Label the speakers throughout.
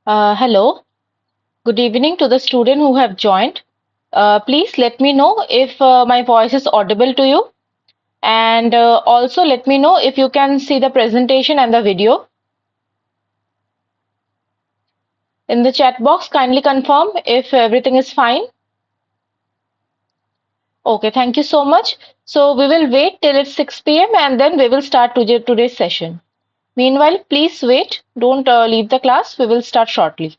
Speaker 1: Hello, good evening to the student who have joined. Please let me know if my voice is audible to you, and also let me know if you can see the presentation and the video. In the chat box, kindly confirm if everything is fine. Okay, thank you so much. So we will wait till it's 6 p.m. and then we will start today's session. Meanwhile, please wait. Don't leave the class. We will start shortly.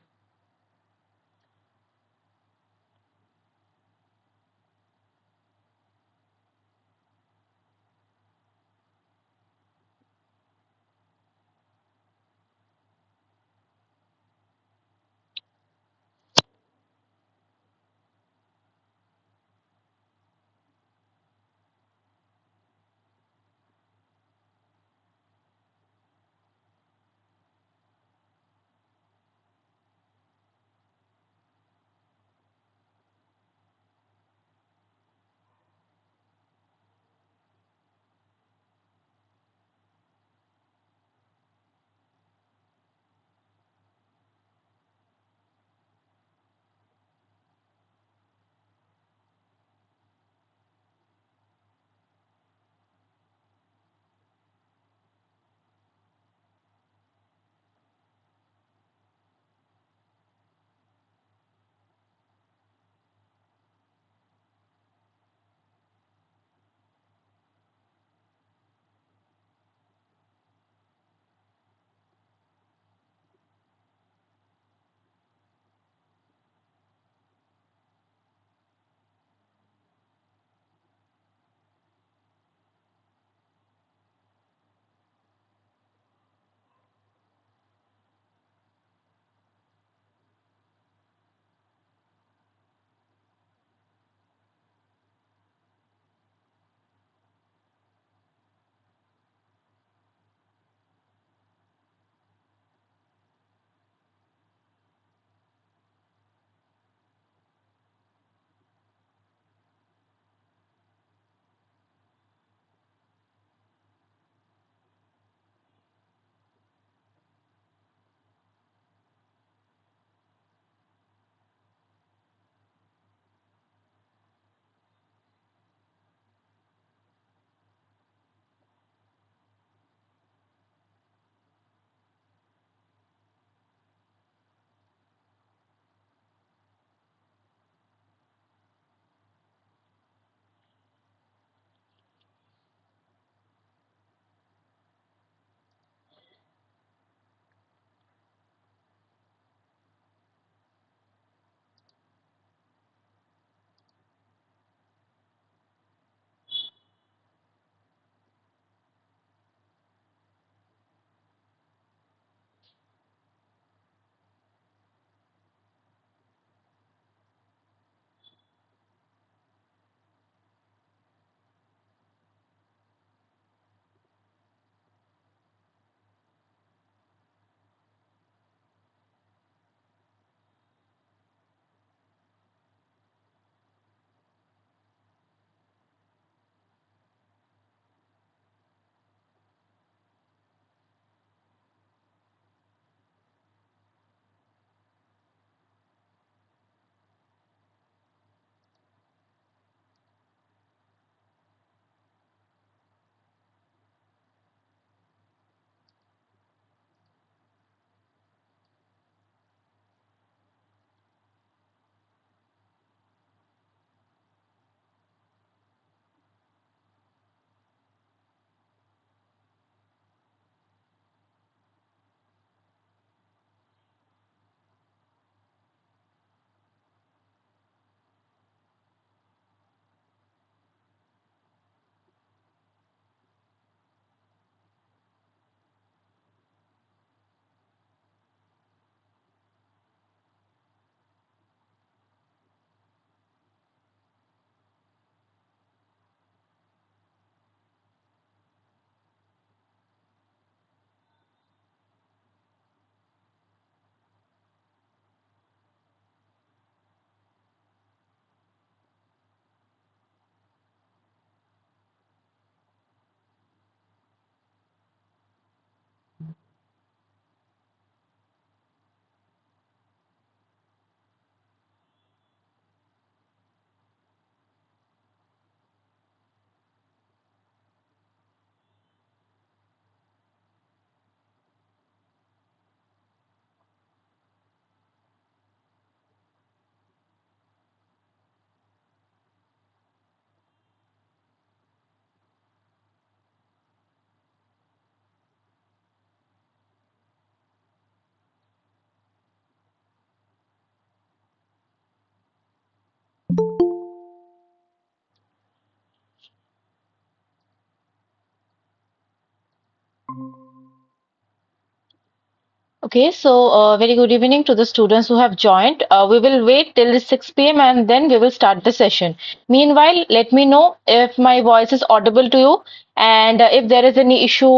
Speaker 1: Okay, so very good evening to the students who have joined. We will wait till 6 p.m. and then we will start the session. Meanwhile, let me know if my voice is audible to you and if there is any issue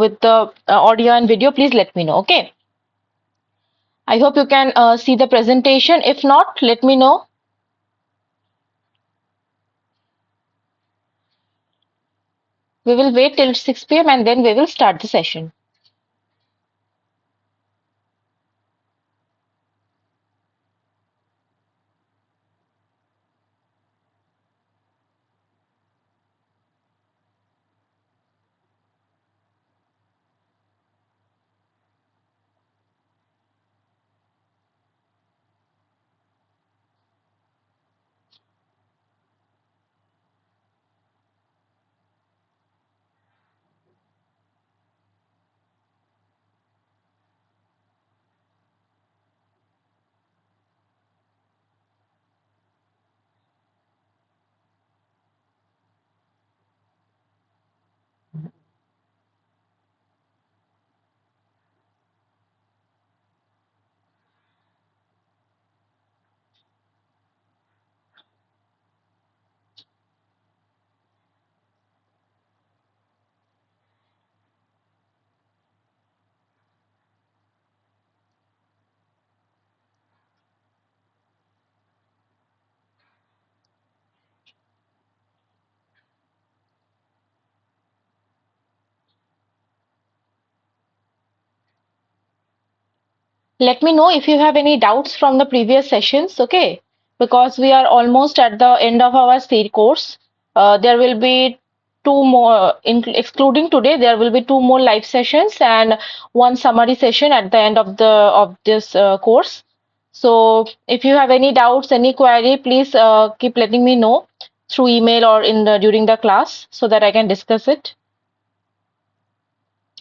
Speaker 1: with the audio and video, please let me know. Okay. I hope you can see the presentation. If not, let me know. We will wait till 6 p.m. and then we will start the session. Let me know if you have any doubts from the previous sessions, okay? Because we are almost at the end of our seed course. There will be two more, excluding today, there will be two more live sessions and one summary session at the end of the of this course. So if you have any doubts, any query, please keep letting me know through email or in the, during the class so that I can discuss it.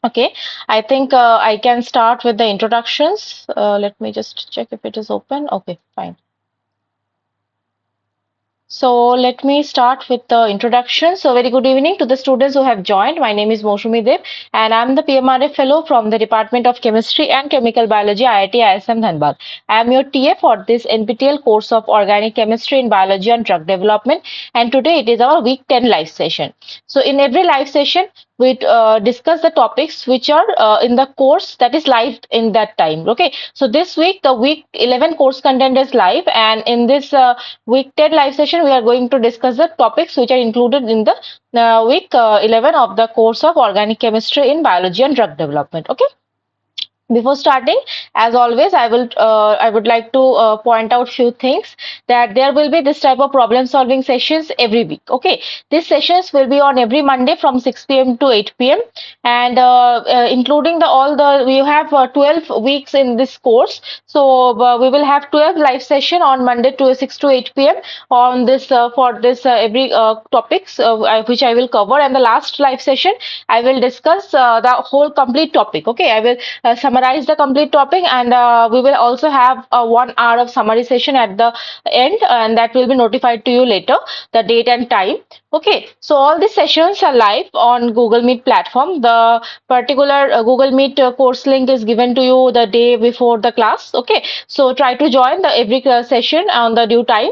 Speaker 1: Okay, I think I can start with the introductions. Let me just check if it is open. Okay, fine. So let me start with the introduction. So very good evening to the students who have joined. My name is Mousumi Deb and I'm the PMRF fellow from the Department of Chemistry and Chemical Biology, IIT ISM Dhanbad. I am your TA for this NPTEL course of Organic Chemistry in Biology and Drug Development, and today it is our week 10 live session. So in every live session, we discuss the topics which are in the course that is live in that time. Okay, so this week the week 11 course content is live, and in this week 10 live session we are going to discuss the topics which are included in the week 11 of the course of Organic Chemistry in Biology and Drug Development. Okay. Before starting, as always, I would like to point out few things, that there will be this type of problem solving sessions every week. Okay, these sessions will be on every Monday from 6 p.m. to 8 p.m. and including the all the we have 12 weeks in this course, so we will have 12 live session on Monday to 6 to 8 p.m. on this for this every topics which I will cover, and the last live session I will discuss the whole complete topic. Okay, I will summarize the complete topic, and we will also have a 1 hour of summary session at the end, and that will be notified to you later, the date and time. Okay, so all these sessions are live on Google Meet platform. The particular Google Meet course link is given to you the day before the class. Okay, so try to join the every session on the due time.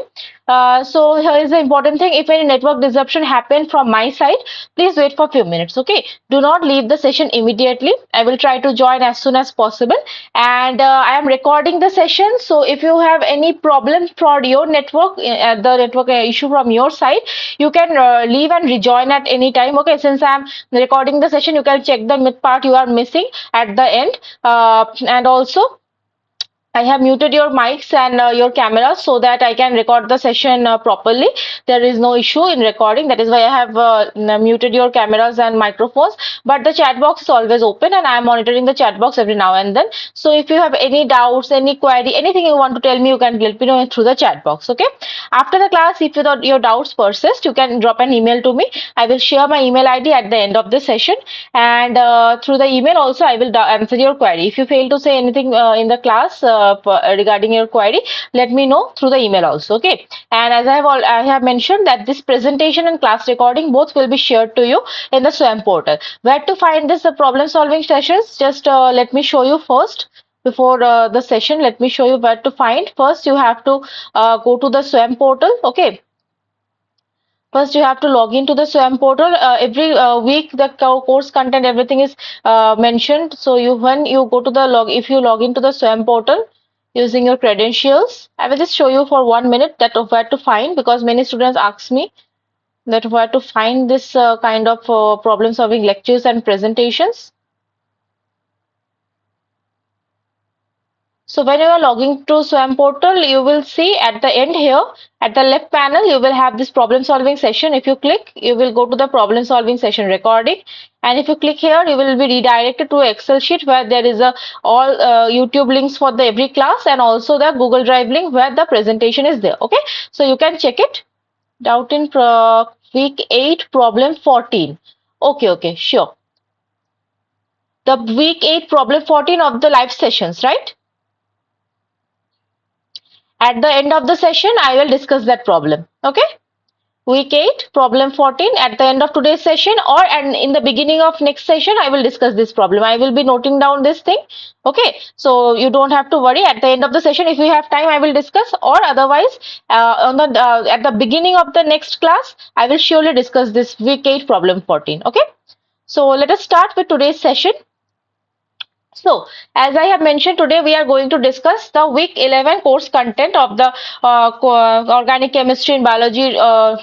Speaker 1: So here is the important thing: if any network disruption happen from my side, please wait for a few minutes. Okay, do not leave the session immediately. I will try to join as soon as possible, and I am recording the session. So if you have any problem for your network, the network issue from your side, you can leave and rejoin at any time. Okay, since I am recording the session, you can check the mid part you are missing at the end, and also I have muted your mics and your cameras so that I can record the session properly. There is no issue in recording. That is why I have muted your cameras and microphones. But the chat box is always open, and I am monitoring the chat box every now and then. So if you have any doubts, any query, anything you want to tell me, you can let me know through the chat box. Okay. After the class, if your doubts persist, you can drop an email to me. I will share my email ID at the end of the session, and through the email also I will answer your query. If you fail to say anything in the class regarding your query, let me know through the email also. Okay, and as I have mentioned that this presentation and class recording both will be shared to you in the SWAYAM portal. Where to find this problem solving sessions? Just let me show you first. before the session, let me show you where to find. First, you have to go to the SWAYAM portal. Okay. First, you have to log into the SWAYAM portal. Every week, the course content, everything is mentioned. So when you go to the if you log into the SWAYAM portal using your credentials, I will just show you for 1 minute that of where to find, because many students ask me that where to find this kind of problem solving lectures and presentations. So when you are logging to SWAYAM portal, you will see at the end here, at the left panel, you will have this problem solving session. If you click, you will go to the problem solving session recording. And if you click here, you will be redirected to Excel sheet where there is a all YouTube links for the every class, and also the Google Drive link where the presentation is there. Okay, so you can check it. Doubt in week 8 problem 14. Okay, sure. The week 8 problem 14 of the live sessions, right? At the end of the session, I will discuss that problem. Okay. Week 8, problem 14 at the end of today's session, or and in the beginning of next session, I will discuss this problem. I will be noting down this thing. Okay. So you don't have to worry. At the end of the session, if we have time, I will discuss, or otherwise, at the beginning of the next class, I will surely discuss this week 8 problem 14. Okay. So let us start with today's session. So, as I have mentioned, today we are going to discuss the week 11 course content of the organic chemistry and biology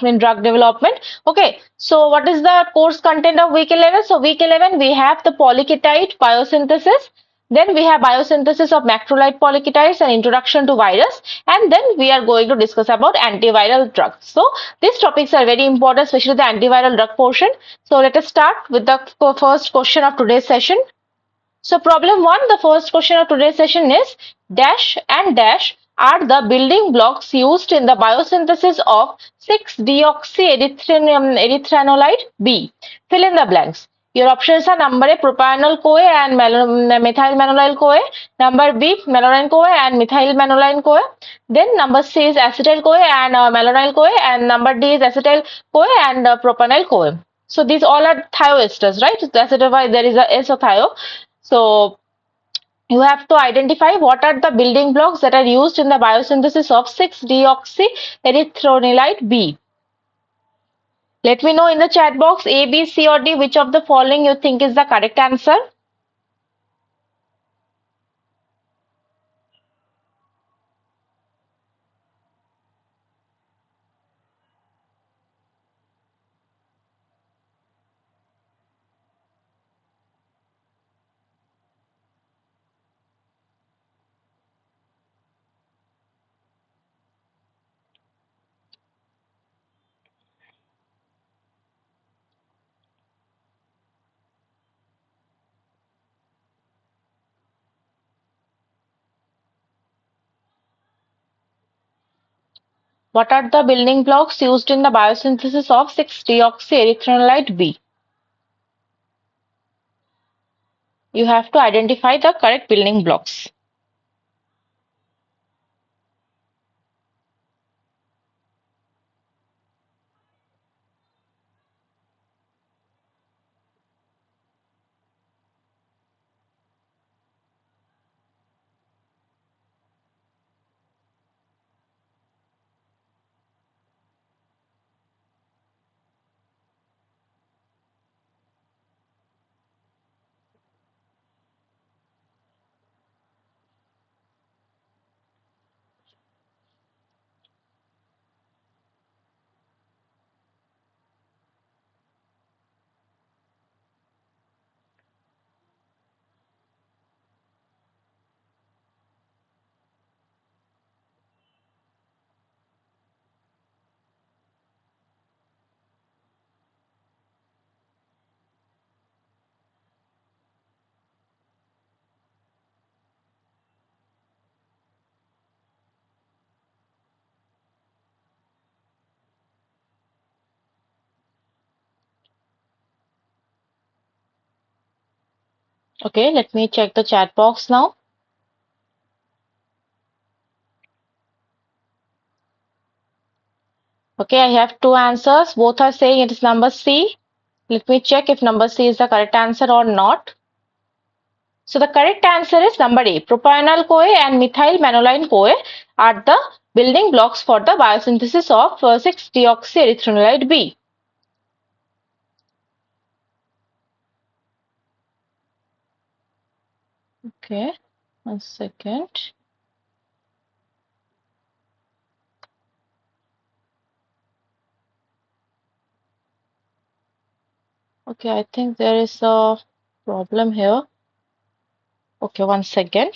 Speaker 1: in drug development. Okay, so what is the course content of week 11? So, week 11 we have the polyketide biosynthesis. Then we have biosynthesis of macrolide polyketides and introduction to virus. And then we are going to discuss about antiviral drugs. So, these topics are very important, especially the antiviral drug portion. So, let us start with the first question of today's session. So problem 1, the first question of today's session is dash and dash are the building blocks used in the biosynthesis of 6-deoxy-erythranolide B. Fill in the blanks. Your options are number A, propanol CoA and methyl malonyl CoA, number B, malonyl CoA and methyl malonyl CoA, then number C is acetyl CoA and malonyl CoA, and number D is acetyl CoA and propanol CoA. So these all are thioesters, right? That's why there is a S of thio. So you have to identify what are the building blocks that are used in the biosynthesis of 6-deoxy-erythronolide B. Let me know in the chat box A, B, C or D which of the following you think is the correct answer. What are the building blocks used in the biosynthesis of 6-deoxy-erythronolide B? You have to identify the correct building blocks. Okay, let me check the chat box now. Okay, I have two answers. Both are saying it is number C. Let me check if number C is the correct answer or not. So the correct answer is number A. Propionyl CoA and methyl mannoline CoA are the building blocks for the biosynthesis of 6-deoxyerythronolide B. Okay, 1 second. Okay, I think there is a problem here. Okay, 1 second.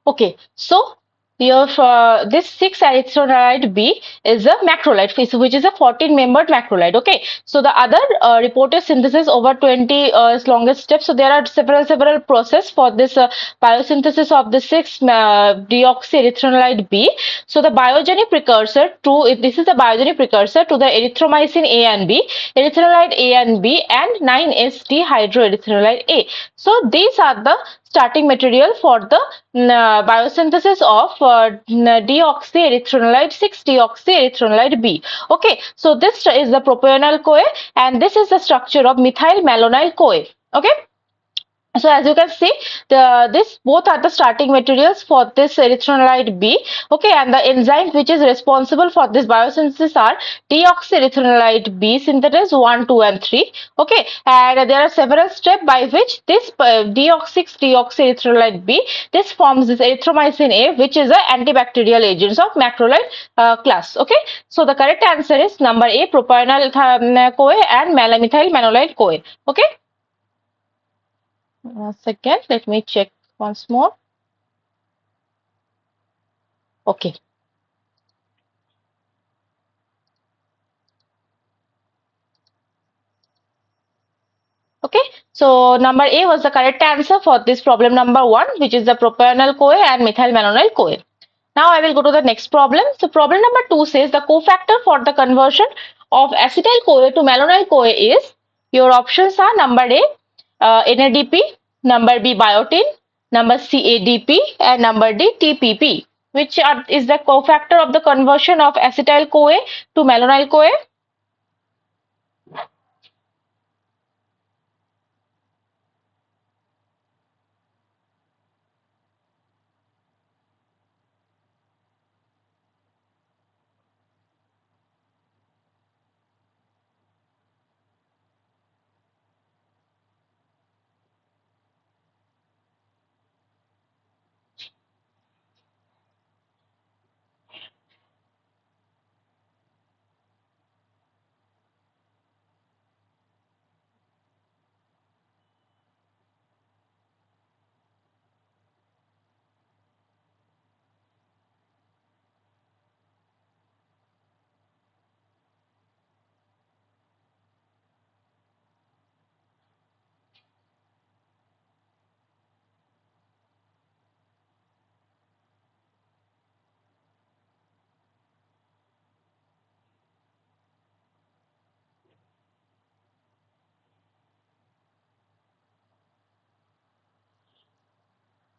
Speaker 1: Okay, so your this 6-erythronolide B is a macrolide, which is a 14-membered macrolide. Okay, so the other reported synthesis over 20 longest steps. So there are several process for this biosynthesis of the 6-deoxyerythronolide B. So the biogenic precursor to this is the biogenic precursor to the erythromycin A and B, erythronolide A and B, and 9-S-D hydroerythronolide A. So these are the starting material for the biosynthesis of deoxyerythronolide 6-deoxyerythronolide B. Okay, so this is the propionyl CoA and this is the structure of methyl malonyl CoA. Okay. So as you can see, this both are the starting materials for this erythronolide B. Okay, and the enzymes which is responsible for this biosynthesis are deoxyerythronolide B synthesis 1, 2, and 3. Okay, and there are several steps by which this deoxyerythronolide B this forms this erythromycin A, which is an antibacterial agents of macrolide class. Okay, so the correct answer is number A, propionyl CoA and methyl mannoline CoA. Okay. One second, let me check once more. Okay. Okay, so number A was the correct answer for this problem number 1, which is the propionyl CoA and methyl manonyl CoA. Now I will go to the next problem. So problem number 2 says the cofactor for the conversion of acetyl CoA to malonyl CoA is, your options are number A, NADP, number B, biotin, number C, ADP, and number D, TPP. Which is the cofactor of the conversion of acetyl CoA to malonyl CoA?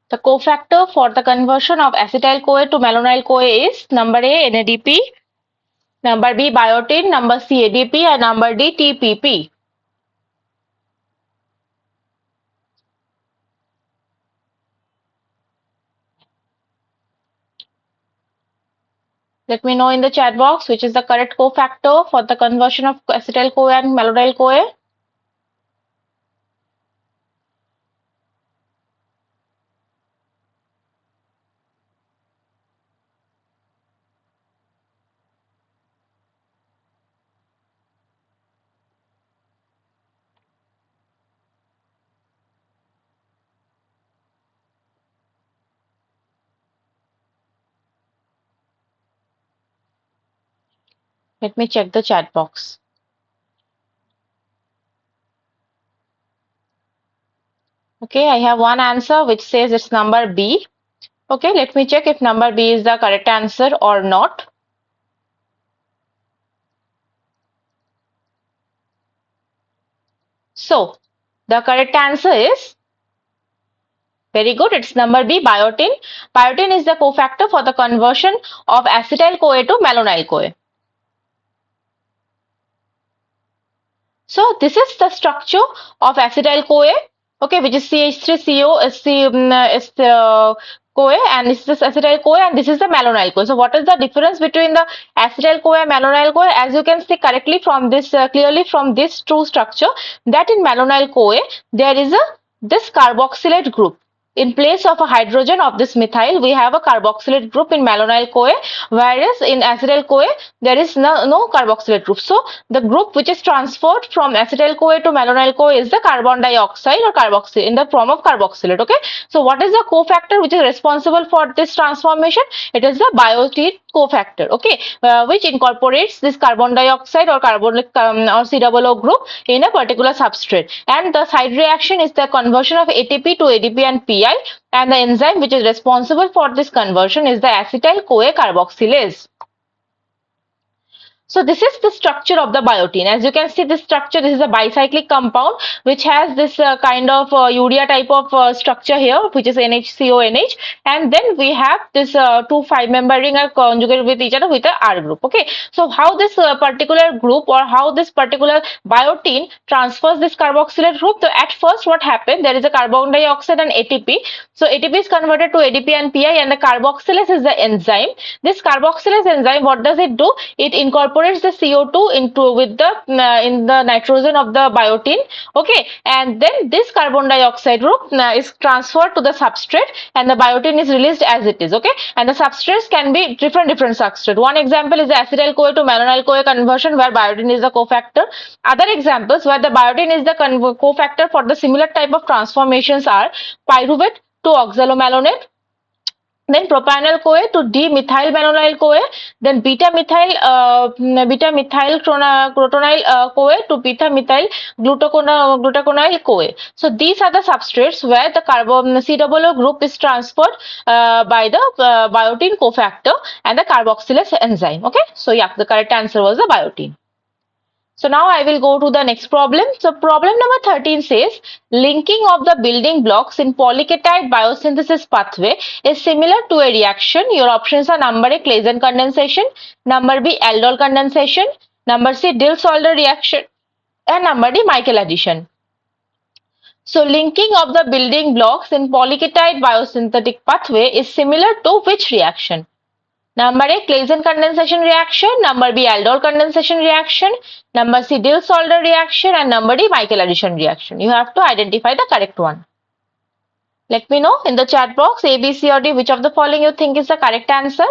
Speaker 1: The cofactor for the conversion of acetyl CoA to malonyl CoA is number A, NADP, number B, biotin, number C, ADP, and number D, TPP. Let me know in the chat box which is the correct cofactor for the conversion of acetyl CoA and malonyl CoA. Let me check the chat box. Okay, I have one answer which says it's number B. Okay, let me check if number B is the correct answer or not. So the correct answer is very good. It's number B, biotin. Biotin is the cofactor for the conversion of acetyl-CoA to malonyl-CoA. So this is the structure of acetyl-CoA, okay, which is CH3CO is CoA, and this is acetyl-CoA, and this is the malonyl-CoA. So what is the difference between the acetyl-CoA and malonyl-CoA? As you can see correctly from this, clearly from this true structure, that in malonyl-CoA there is a this carboxylate group. In place of a hydrogen of this methyl, we have a carboxylate group in malonyl-CoA, whereas in acetyl-CoA there is no carboxylate group. So the group which is transferred from acetyl-CoA to malonyl-CoA is the carbon dioxide or carboxyl in the form of carboxylate. Okay. So what is the cofactor which is responsible for this transformation? It is the biotin cofactor. Okay, which incorporates this carbon dioxide or carbonic or COO group in a particular substrate. And the side reaction is the conversion of ATP to ADP and PI. And the enzyme which is responsible for this conversion is the acetyl-CoA carboxylase. So this is the structure of the biotin. As you can see, this structure, this is a bicyclic compound which has this kind of urea type of structure here, which is NHCONH, and then we have this two 5-member ring are conjugated with each other with a R group. Okay, so how this particular group or how this particular biotin transfers this carboxylate group? So at first, what happened? There is a carbon dioxide and ATP. So ATP is converted to ADP and PI, and the carboxylase is the enzyme. This carboxylase enzyme, what does it do? It incorporates the CO2 into with the in the nitrogen of the biotin. Okay, and then this carbon dioxide group is transferred to the substrate, and the biotin is released as it is. Okay, and the substrates can be different substrate. One example is the acetyl-CoA to malonyl-CoA conversion, where biotin is the cofactor. Other examples where the biotin is the cofactor for the similar type of transformations are pyruvate to oxalomalonate, then propionyl-CoA to D-methylmalonyl-CoA, then beta-methyl crotonyl-CoA to beta-methyl gluconyl-CoA. So these are the substrates where the carbon COO group is transferred by the biotin cofactor and the carboxylase enzyme. Okay, so yeah, the correct answer was the biotin. So now I will go to the next problem. So problem number 13 says linking of the building blocks in polyketide biosynthesis pathway is similar to a reaction. Your options are number A, Claisen condensation, number B, aldol condensation, number C, Diels-Alder reaction, and number D, Michael addition. So linking of the building blocks in polyketide biosynthetic pathway is similar to which reaction? Number A, Claisen condensation reaction, number B, aldol condensation reaction, number C, Diels-Alder reaction, and number D, Michael addition reaction. You have to identify the correct one. Let me know in the chat box A, B, C or D which of the following you think is the correct answer.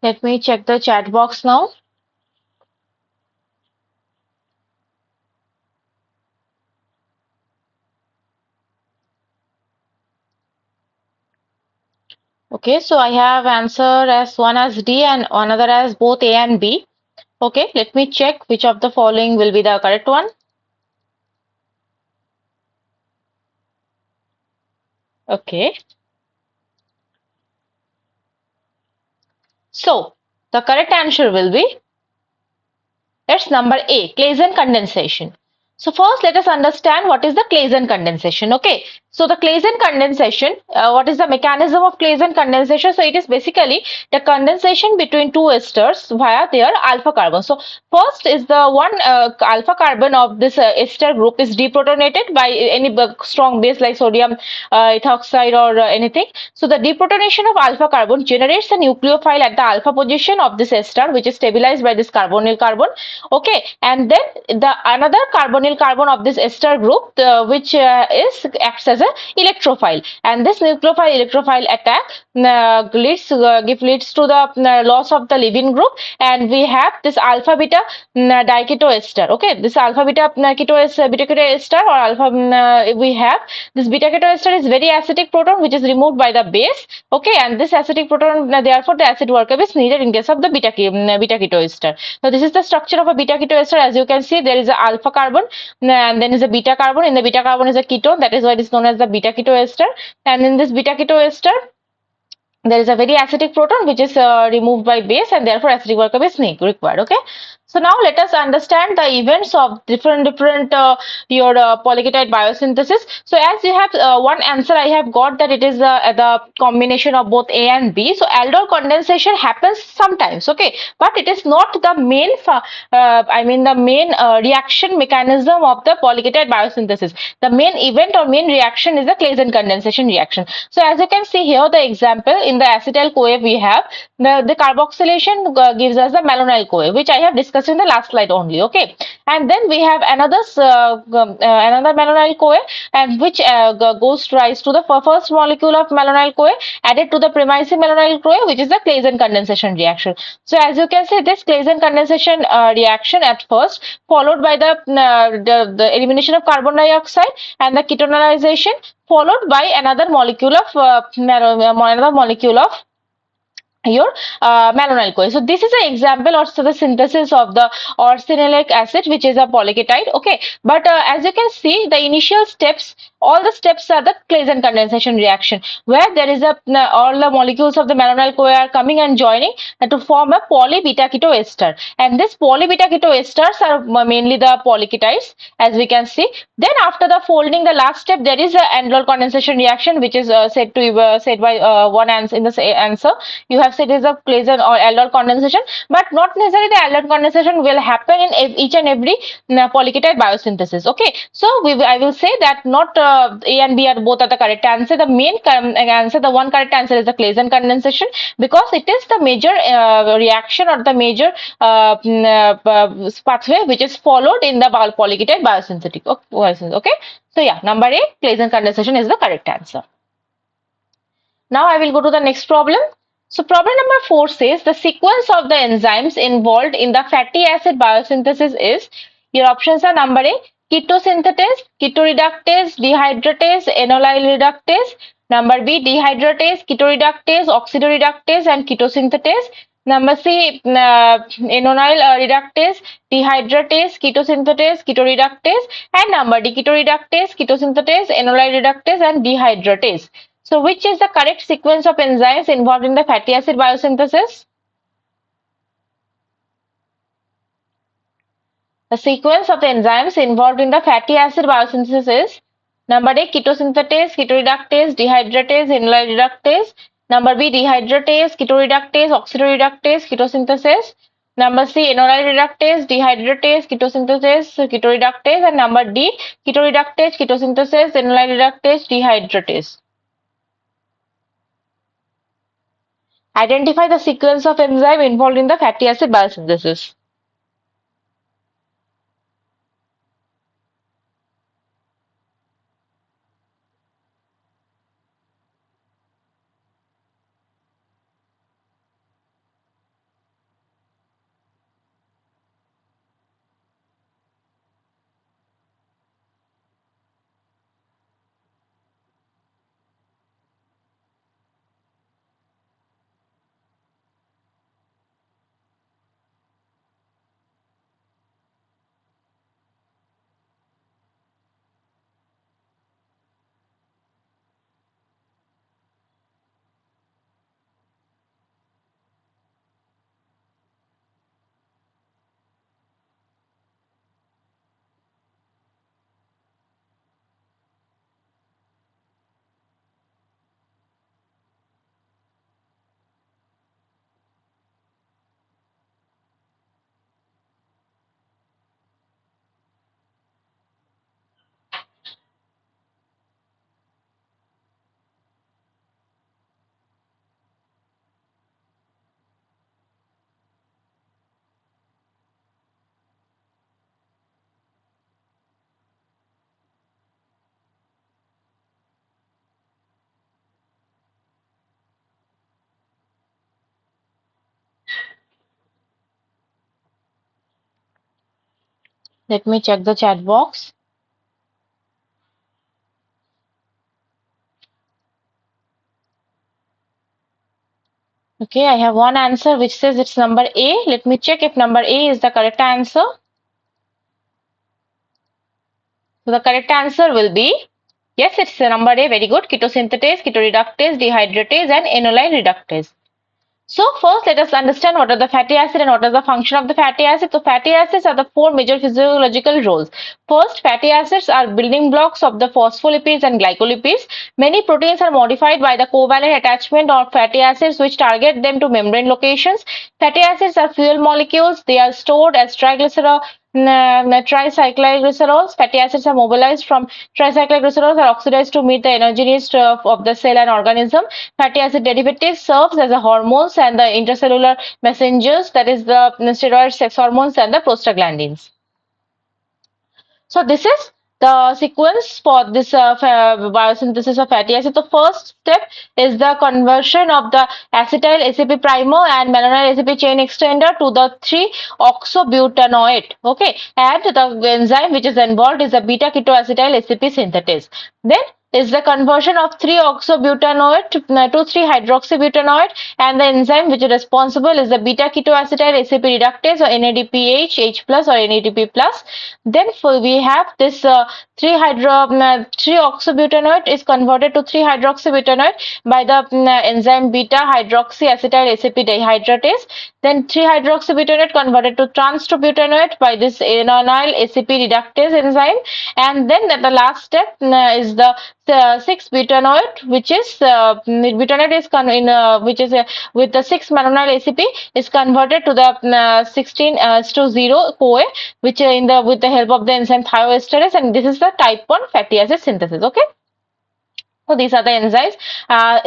Speaker 1: Let me check the chat box now. Okay, so I have answer as one as D and another as both A and B. Okay, let me check which of the following will be the correct one. Okay, so the correct answer will be, that's number A, Claisen condensation. So first let us understand what is the Claisen condensation. Okay, so the Claisen condensation, what is the mechanism of Claisen condensation? So it is basically the condensation between two esters via their alpha carbon. So first is the one alpha carbon of this ester group is deprotonated by any strong base like sodium ethoxide or anything. So the deprotonation of alpha carbon generates a nucleophile at the alpha position of this ester, which is stabilized by this carbonyl carbon. Okay, and then the another carbonyl carbon of this ester group, which is acts as a electrophile, and this nucleophile electrophile attack leads to the loss of the leaving group, and we have this alpha beta diketoester. Okay, this alpha beta ketoester or alpha we have this beta ketoester is very acidic proton which is removed by the base. Okay, and this acidic proton, therefore the acid workup is needed in case of the beta ketoester. So this is the structure of a beta ketoester. As you can see, there is a alpha carbon and then is a beta carbon. In the beta carbon is a ketone, that is why it is known as the beta ketoester. And in this beta ketoester, there is a very acidic proton which is removed by base, and therefore acidic workup is required. Okay, so now let us understand the events of different your polyketide biosynthesis. So as you have one answer I have got, that it is the combination of both A and B. So aldol condensation happens sometimes, okay, but it is not the main the main reaction mechanism of the polyketide biosynthesis. The main event or main reaction is the Claisen condensation reaction. So as you can see here, the example in the acetyl CoA we have the carboxylation gives us the malonyl CoA, which I have discussed in the last slide only. Okay, and then we have another malonyl CoA, and which goes rise to the first molecule of malonyl CoA added to the premising malonyl CoA, which is the Claisen condensation reaction. So as you can see, this Claisen condensation reaction at first followed by the elimination of carbon dioxide and the ketonization, followed by another molecule of your malonyl CoA. So this is an example also the synthesis of the orsanilic acid, which is a polyketide. Okay, but as you can see, the initial steps, all the steps are the Claisen condensation reaction, where there is a all the molecules of the malonyl CoA are coming and joining to form a poly beta ketoester, and this poly beta ketoesters are mainly the polyketides, as we can see. Then after the folding, the last step, there is a aldol condensation reaction, which is said by one answer in the answer. You have said is a Claisen or aldol condensation, but not necessarily the aldol condensation will happen in each and every polyketide biosynthesis. Okay, so I will say that not A and B are both are the correct answer. The main answer, the one correct answer is the Claisen condensation, because it is the major reaction or the major pathway which is followed in the polyketide biosynthetic. Okay, so yeah, number A, Claisen condensation is the correct answer. Now I will go to the next problem. So problem number 4 says the sequence of the enzymes involved in the fatty acid biosynthesis is, your options are number A, ketosynthetase, ketoreductase, dehydratase, enolyl reductase, number B, dehydratase, ketoreductase, oxidoreductase and ketosynthetase, number C, enolyl reductase, dehydratase, ketosynthetase, ketoreductase, and number D, ketoreductase, ketosynthetase, enolyl reductase and dehydratase. So which is the correct sequence of enzymes involved in the fatty acid biosynthesis? The sequence of the enzymes involved in the fatty acid biosynthesis is number A, ketosynthetase, ketoreductase, dehydratase, enolyl reductase, number B, dehydratase, ketoreductase, oxidoreductase, ketosynthesis, number C, enolyl reductase, dehydratase, ketosynthesis, ketoreductase, and number D, ketoreductase, ketosynthesis, enolyl reductase, dehydratase. Identify the sequence of enzyme involved in the fatty acid biosynthesis. Let me check the chat box. Okay, I have one answer which says it's number A. Let me check if number A is the correct answer. So the correct answer will be, yes, it's number A. Very good. Ketosynthetase, ketoreductase, dehydratase, and aniline reductase. So first let us understand what are the fatty acids and what is the function of the fatty acids. So fatty acids are the four major physiological roles. First, fatty acids are building blocks of the phospholipids and glycolipids. Many proteins are modified by the covalent attachment of fatty acids which target them to membrane locations. Fatty acids are fuel molecules. They are stored as tricycliglycerols. Fatty acids are mobilized from tricycliglycerols are oxidized to meet the energy needs of the cell and organism. Fatty acid derivatives serves as the hormones and the intracellular messengers, that is the steroid sex hormones and the prostaglandins. So this is the sequence for this biosynthesis of fatty acid. The first step is the conversion of the acetyl ACP primer and malonyl ACP chain extender to the 3-oxobutanoate. Okay, and the enzyme which is involved is the beta ketoacetyl ACP synthetase. Then is the conversion of 3-oxobutanoate to 3-hydroxybutanoate, and the enzyme which is responsible is the beta ketoacetyl ACP reductase or NADPH, H plus or NADP plus. Then we have this 3-oxobutanoate is converted to 3-hydroxybutanoate by the enzyme beta hydroxyacetyl ACP dehydratase. Then 3-hydroxybutanoate converted to trans-2-butanoate by this aninyl ACP reductase enzyme. And then the last step is the 6-butanoate, which is butanoate is which is with the 6-malonyl ACP is converted to the 16:0 CoA, which in the with the help of the enzyme thioesterase, and this is the type 1 fatty acid synthesis. Okay. So these are the enzymes.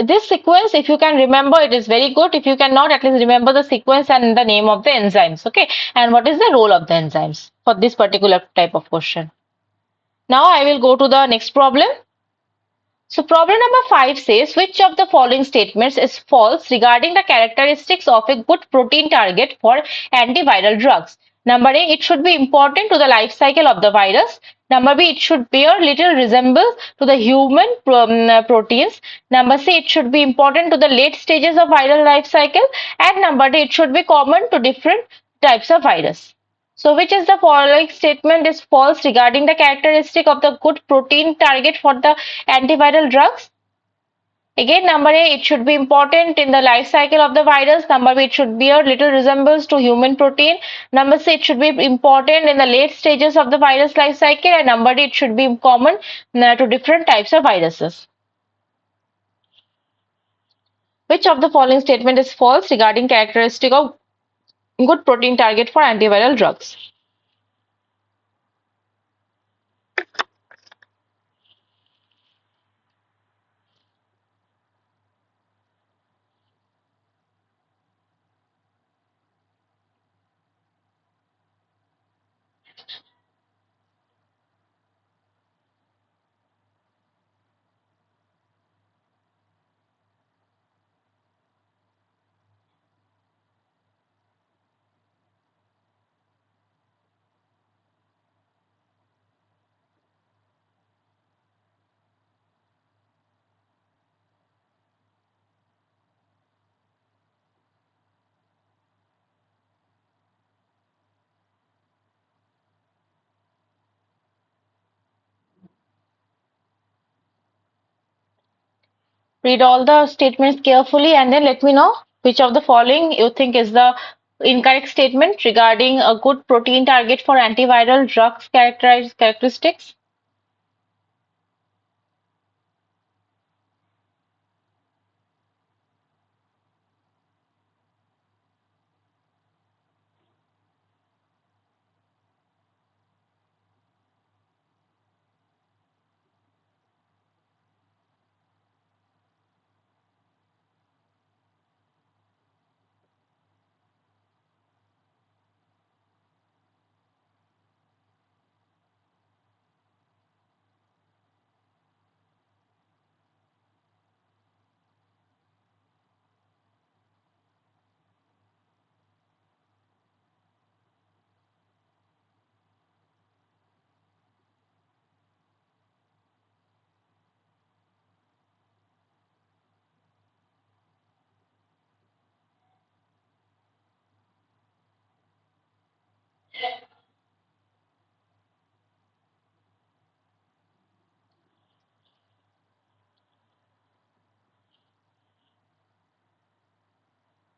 Speaker 1: This sequence, if you can remember, it is very good. If you cannot, at least remember the sequence and the name of the enzymes. Okay, and what is the role of the enzymes for this particular type of question. Now I will go to the next problem. So problem number 5 says, which of the following statements is false regarding the characteristics of a good protein target for antiviral drugs? Number A, it should be important to the life cycle of the virus. Number B, it should bear little resemblance to the human proteins. Number C, it should be important to the late stages of viral life cycle. And number D, it should be common to different types of virus. So which is the following statement is false regarding the characteristic of the good protein target for the antiviral drugs? Again, number A, it should be important in the life cycle of the virus. Number B, it should bear little resemblance to human protein. Number C, it should be important in the late stages of the virus life cycle. And number D, it should be common to different types of viruses. Which of the following statement is false regarding characteristic of good protein target for antiviral drugs? Read all the statements carefully and then let me know which of the following you think is the incorrect statement regarding a good protein target for antiviral drugs characteristics.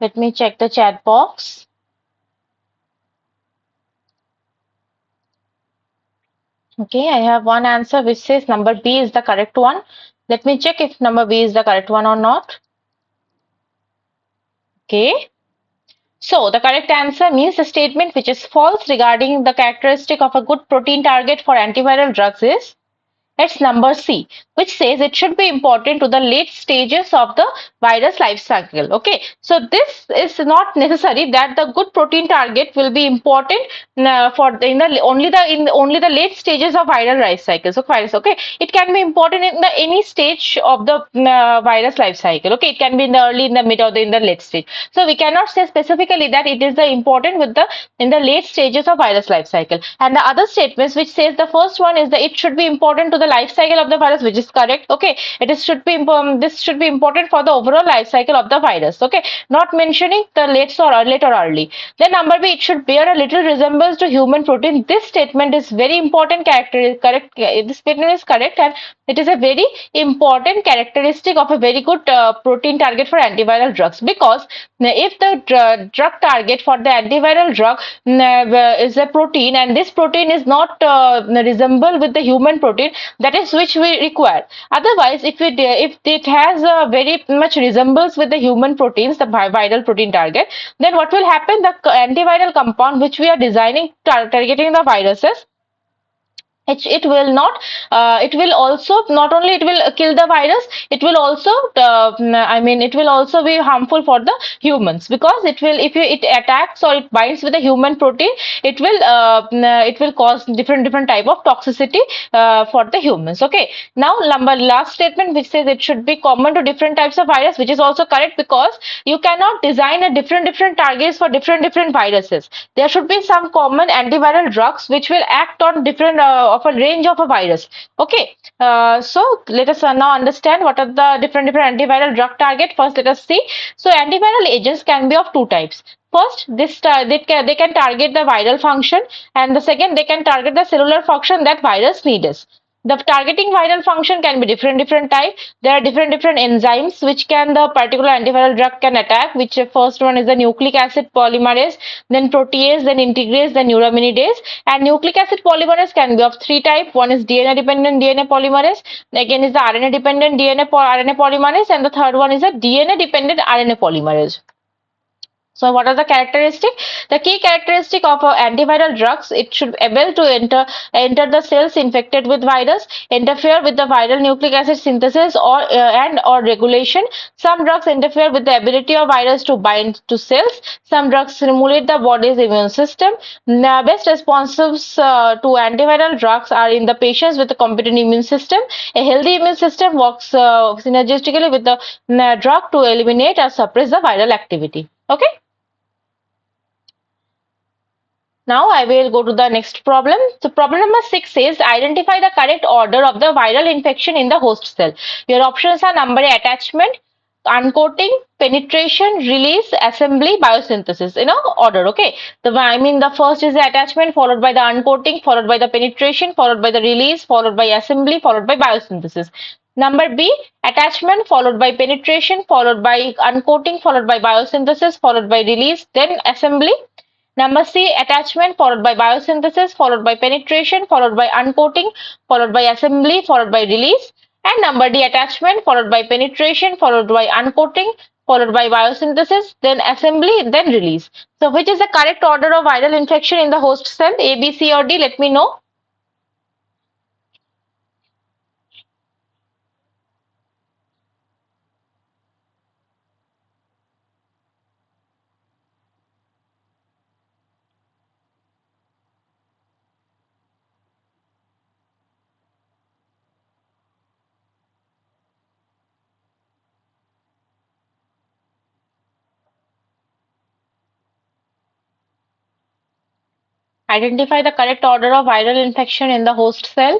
Speaker 1: Let me check the chat box. Okay, I have one answer which says number B is the correct one. Let me check if number B is the correct one or not. Okay. So the correct answer means the statement which is false regarding the characteristic of a good protein target for antiviral drugs is it's number C, which says it should be important to the late stages of the virus life cycle. Okay, so this is not necessary that the good protein target will be important for the, in the only the late stages of viral life cycle. So virus, okay, it can be important in the any stage of the virus life cycle. Okay, it can be in the early, in the mid, or in the late stage. So we cannot say specifically that it is the important with the in the late stages of virus life cycle. And the other statements which says the first one is that it should be important to the life cycle of the virus, which is correct. Okay, it is should be this should be important for the overall life cycle of the virus. Okay, not mentioning the late or early. Then number B, it should bear a little resemblance to human protein. This statement is very important character correct. This statement is correct, and it is a very important characteristic of a very good protein target for antiviral drugs, because if the drug target for the antiviral drug is a protein, and this protein is not resemble with the human protein, that is which we require. Otherwise, if it has a very much resembles with the human proteins, the viral protein target, then what will happen? The antiviral compound which we are designing targeting the viruses, it will not it will also not only it will kill the virus, it will also I mean it will also be harmful for the humans, because it will if it attacks or it binds with the human protein, it will cause different type of toxicity for the humans. Okay, now number last statement which says it should be common to different types of virus, which is also correct, because you cannot design a different targets for different viruses. There should be some common antiviral drugs which will act on different of a range of a virus. Okay, so let us now understand what are the different antiviral drug target. First, let us see. So antiviral agents can be of two types. First, they can target the viral function, and the second, they can target the cellular function that virus needs. The targeting viral function can be different type. There are different enzymes which can the particular antiviral drug can attack, which first one is the nucleic acid polymerase, then protease, then integrase, then neuraminidase. And nucleic acid polymerase can be of three type. One is DNA dependent DNA polymerase, again is the RNA dependent RNA polymerase, and the third one is a DNA dependent RNA polymerase. So what are the characteristics? The key characteristic of antiviral drugs, it should be able to enter the cells infected with virus, interfere with the viral nucleic acid synthesis or regulation. Some drugs interfere with the ability of virus to bind to cells. Some drugs stimulate the body's immune system. The best responses to antiviral drugs are in the patients with a competent immune system. A healthy immune system works synergistically with the drug to eliminate or suppress the viral activity. Okay. Now I will go to the next problem. So problem number 6 says identify the correct order of the viral infection in the host cell. Your options are number A, attachment, uncoating, penetration, release, assembly, biosynthesis. In order, okay. The first is the attachment, followed by the uncoating, followed by the penetration, followed by the release, followed by assembly, followed by biosynthesis. Number B, attachment, followed by penetration, followed by uncoating, followed by biosynthesis, followed by release, then assembly. Number C, attachment, followed by biosynthesis, followed by penetration, followed by uncoating, followed by assembly, followed by release. And number D, attachment, followed by penetration, followed by uncoating, followed by biosynthesis, then assembly, then release. So which is the correct order of viral infection in the host cell? A, B, C or D? Let me know. Identify the correct order of viral infection in the host cell.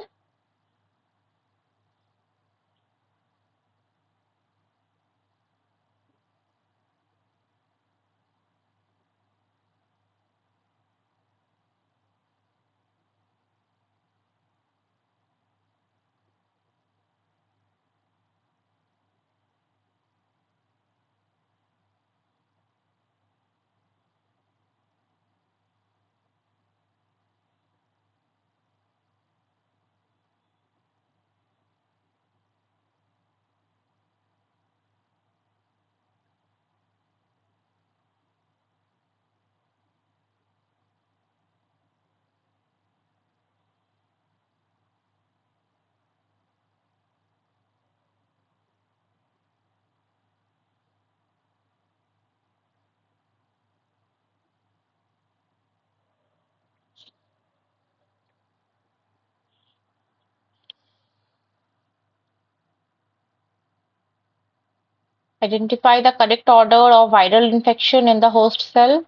Speaker 1: Identify the correct order of viral infection in the host cell.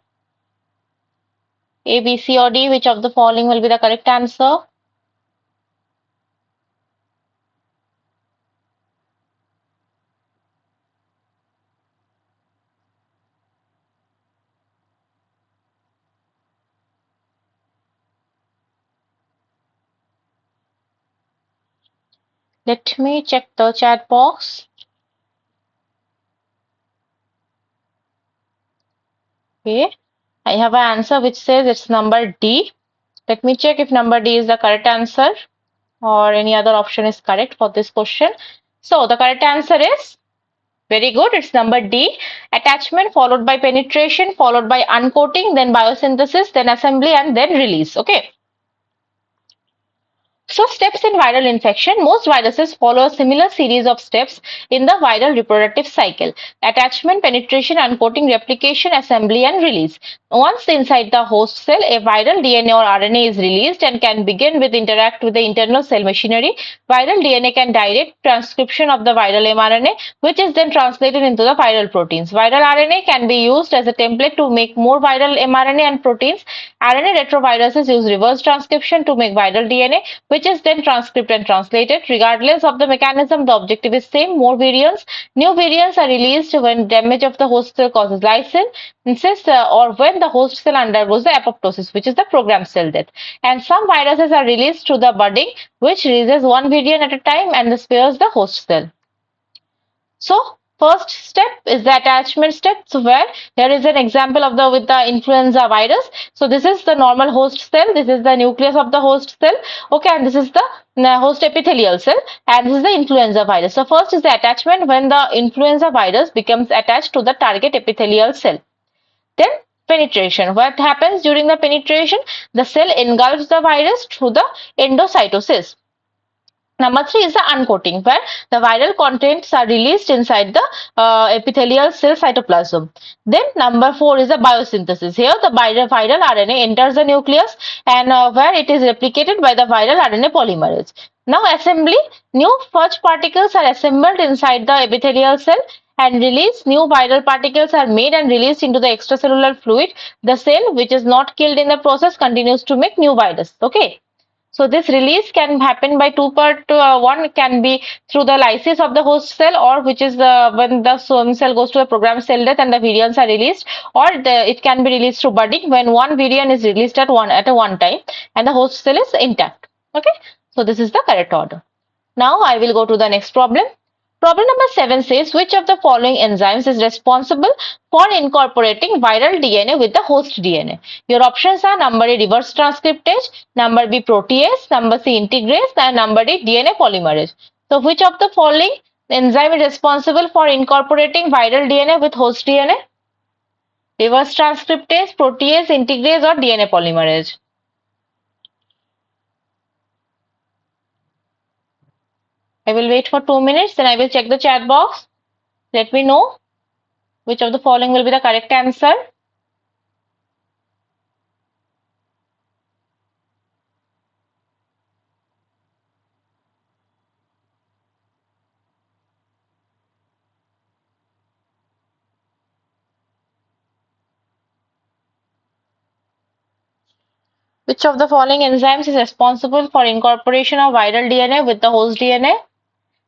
Speaker 1: A, B, C, or D, which of the following will be the correct answer? Let me check the chat box. Okay, I have an answer which says it's number D. Let me check if number D is the correct answer or any other option is correct for this question. So the correct answer is very good. It's number D. Attachment followed by penetration followed by uncoating, then biosynthesis, then assembly, and then release. Okay. So steps in viral infection. Most viruses follow a similar series of steps in the viral reproductive cycle. Attachment, penetration, uncoating, replication, assembly, and release. Once inside the host cell, a viral DNA or RNA is released and can begin with interact with the internal cell machinery. Viral DNA can direct transcription of the viral mRNA, which is then translated into the viral proteins. Viral RNA can be used as a template to make more viral mRNA and proteins. RNA retroviruses use reverse transcription to make viral DNA, which is then transcribed and translated. Regardless of the mechanism, the objective is same, more variants. New variants are released when damage of the host cell causes lysis, or when the host cell undergoes the apoptosis, which is the programmed cell death. And some viruses are released through the budding, which releases one variant at a time and spares the host cell. So first step is the attachment step. So where here is an example of the with the influenza virus. So this is the normal host cell. This is the nucleus of the host cell. Okay, and this is the host epithelial cell, and this is the influenza virus. So first is the attachment when the influenza virus becomes attached to the target epithelial cell. Then penetration. What happens during the penetration? The cell engulfs the virus through the endocytosis. Number three is the uncoating, where the viral contents are released inside the epithelial cell cytoplasm. Then number four is the biosynthesis. Here the viral RNA enters the nucleus and where it is replicated by the viral RNA polymerase. Now assembly, new fudge particles are assembled inside the epithelial cell and release. New viral particles are made and released into the extracellular fluid. The cell, which is not killed in the process, continues to make new virus. Okay. So this release can happen by two part. One can be through the lysis of the host cell, or which is when the cell goes to the programmed cell death and the virions are released, or it can be released through budding when one virion is released at one time and the host cell is intact. Okay, so this is the correct order. Now I will go to the next problem. Problem number 7 says, which of the following enzymes is responsible for incorporating viral DNA with the host DNA? Your options are number A, reverse transcriptase, number B, protease, number C, integrase, and number D, DNA polymerase. So which of the following enzyme is responsible for incorporating viral DNA with host DNA? Reverse transcriptase, protease, integrase, or DNA polymerase? I will wait for 2 minutes, then I will check the chat box. Let me know which of the following will be the correct answer. Which of the following enzymes is responsible for incorporation of viral DNA with the host DNA?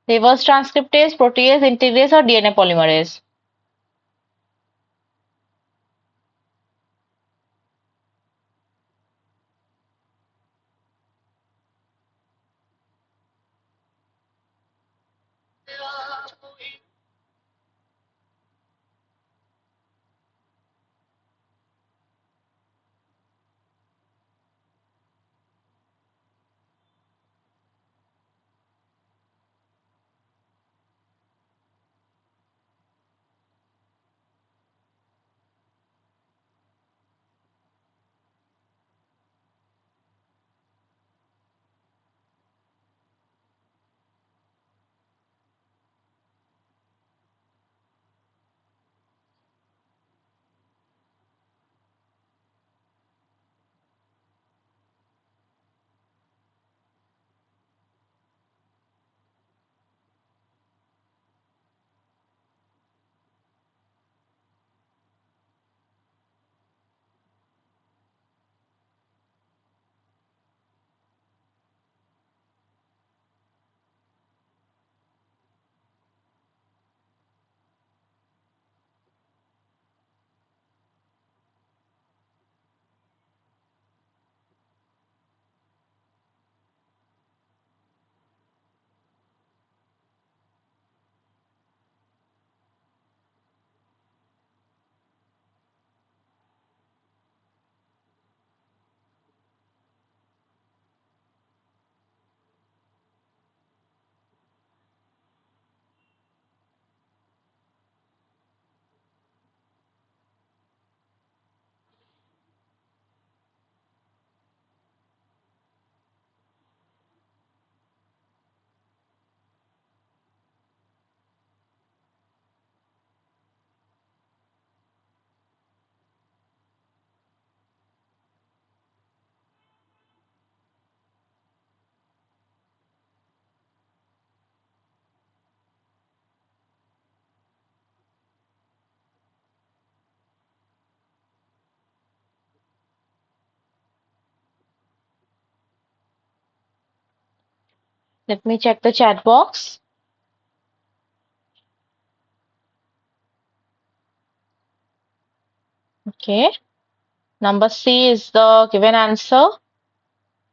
Speaker 1: Reverse transcriptase, protease, integrase, or DNA polymerase? Let me check the chat box. Okay, number C is the given answer,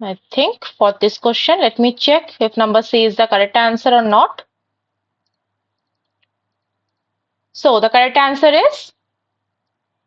Speaker 1: I think, for this question. Let me check if number C is the correct answer or not. So the correct answer is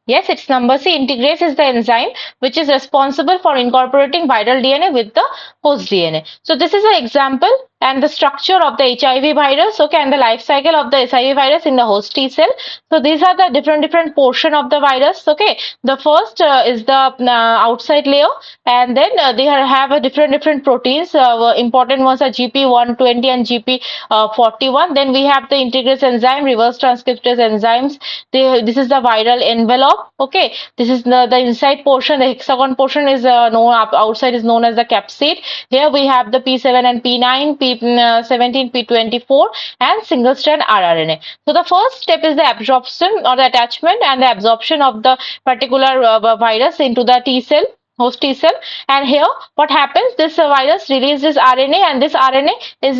Speaker 1: yes, it's number C. Integrase is the enzyme which is responsible for incorporating viral DNA with the host DNA. So this is an example and the structure of the HIV virus, okay, and the life cycle of the HIV virus in the host T cell. So these are the different portion of the virus, okay. The first is the outside layer, and then they have a different proteins. Important ones are GP120 and GP41. Then we have the integrase enzyme, reverse transcriptase enzymes. This is the viral envelope, okay. This is the inside portion. The hexagon portion is known outside is known as the capsid. Here we have the P7 and P9, P17, P24, and single strand rRNA. So the first step is the absorption or the attachment and the absorption of the particular virus into the T cell, host T cell. And here what happens, this virus releases RNA, and this RNA is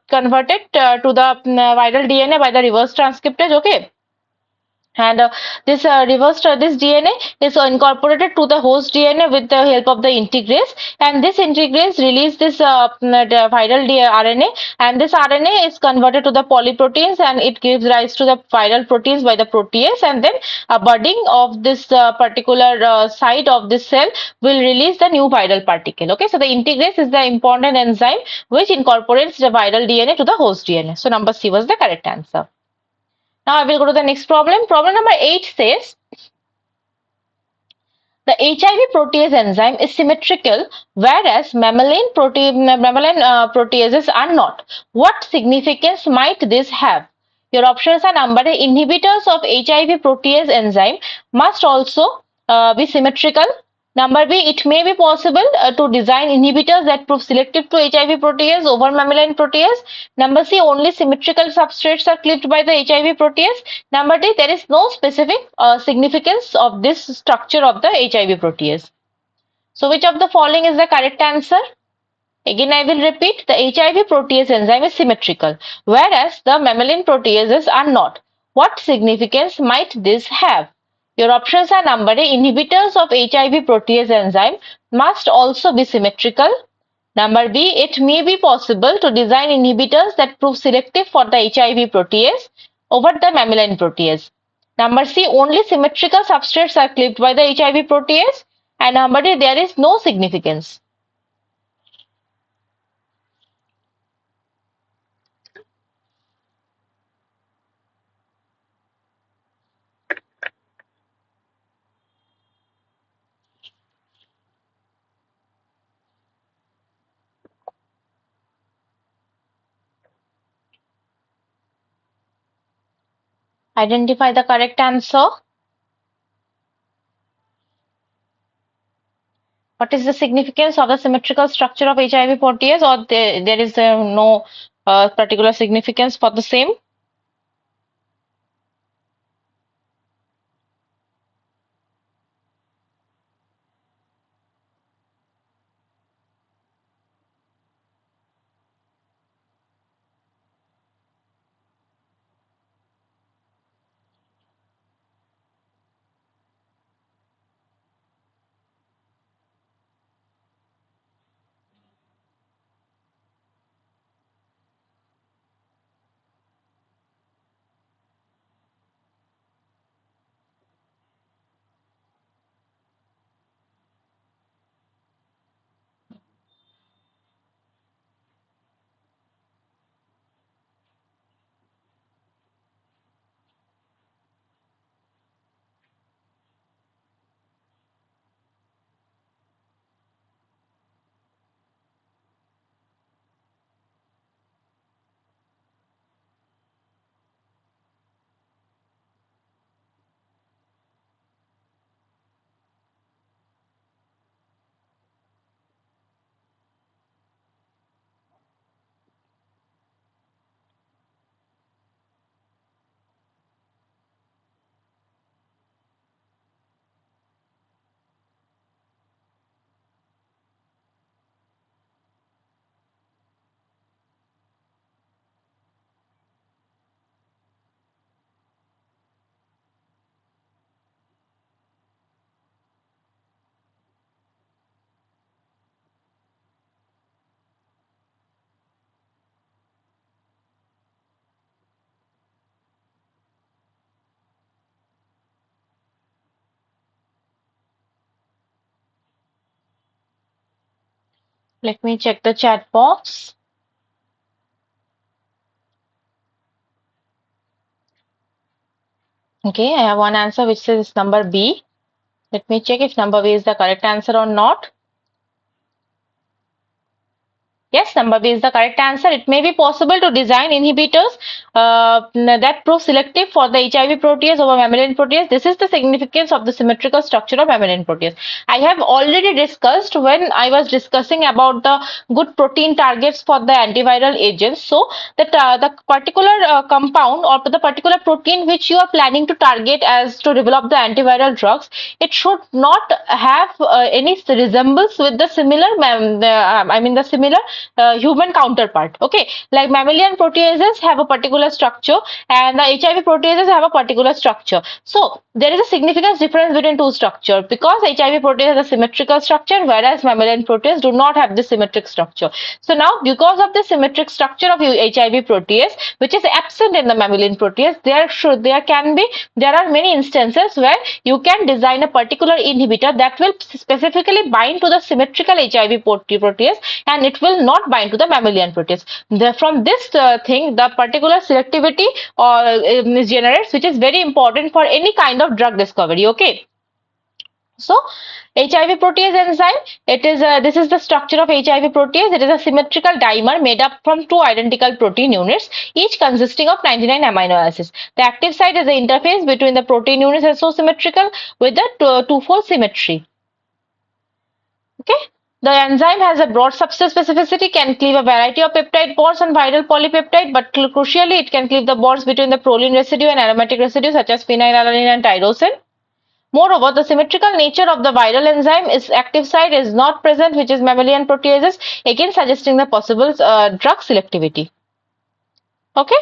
Speaker 1: converted to the viral DNA by the reverse transcriptase, okay. And this this DNA is incorporated to the host DNA with the help of the integrase, and this integrase release this the viral RNA, and this RNA is converted to the polyproteins, and it gives rise to the viral proteins by the protease, and then a budding of this particular site of this cell will release the new viral particle, okay. So the integrase is the important enzyme which incorporates the viral DNA to the host DNA. So number C was the correct answer. Now I will go to the next problem. Problem number 8 says the HIV protease enzyme is symmetrical, whereas mammalian proteases are not. What significance might this have? Your options are number A, inhibitors of HIV protease enzyme must also be symmetrical. Number B, it may be possible to design inhibitors that prove selective to HIV protease over mammalian protease. Number C, only symmetrical substrates are cleaved by the HIV protease. Number D, there is no specific significance of this structure of the HIV protease. So which of the following is the correct answer? Again, I will repeat, the HIV protease enzyme is symmetrical, whereas the mammalian proteases are not. What significance might this have? Your options are number A, inhibitors of HIV protease enzyme must also be symmetrical. Number B, it may be possible to design inhibitors that prove selective for the HIV protease over the mammalian protease. Number C, only symmetrical substrates are cleaved by the HIV protease. And number D, there is no significance. Identify the correct answer. What is the significance of the symmetrical structure of HIV protease, or there is no particular significance for the same? Let me check the chat box. Okay, I have one answer which says number B. Let me check if number B is the correct answer or not. Yes, number B is the correct answer. It may be possible to design inhibitors that prove selective for the HIV protease over mammalian protease. This is the significance of the symmetrical structure of mammalian protease. I have already discussed when I was discussing about the good protein targets for the antiviral agents. So that the particular compound or the particular protein which you are planning to target as to develop the antiviral drugs, it should not have any resemblance with the similar, the similar human counterpart. Okay, like mammalian proteases have a particular structure and the HIV proteases have a particular structure. So there is a significant difference between two structures because HIV protease has a symmetrical structure whereas mammalian protease do not have this symmetric structure. So now because of the symmetric structure of HIV protease which is absent in the mammalian protease, there are many instances where you can design a particular inhibitor that will specifically bind to the symmetrical HIV protease and it will not bind to the mammalian protease. From this thing, the particular selectivity generates, which is very important for any kind of drug discovery. Okay. So HIV protease enzyme, this is the structure of HIV protease. It is a symmetrical dimer made up from two identical protein units, each consisting of 99 amino acids. The active site is the interface between the protein units and so symmetrical with the twofold symmetry. Okay. The enzyme has a broad substance specificity, can cleave a variety of peptide bonds and viral polypeptide, but crucially, it can cleave the bonds between the proline residue and aromatic residue such as phenylalanine and tyrosine. Moreover, the symmetrical nature of the viral enzyme is active site is not present, which is mammalian proteases, again suggesting the possible drug selectivity. Okay.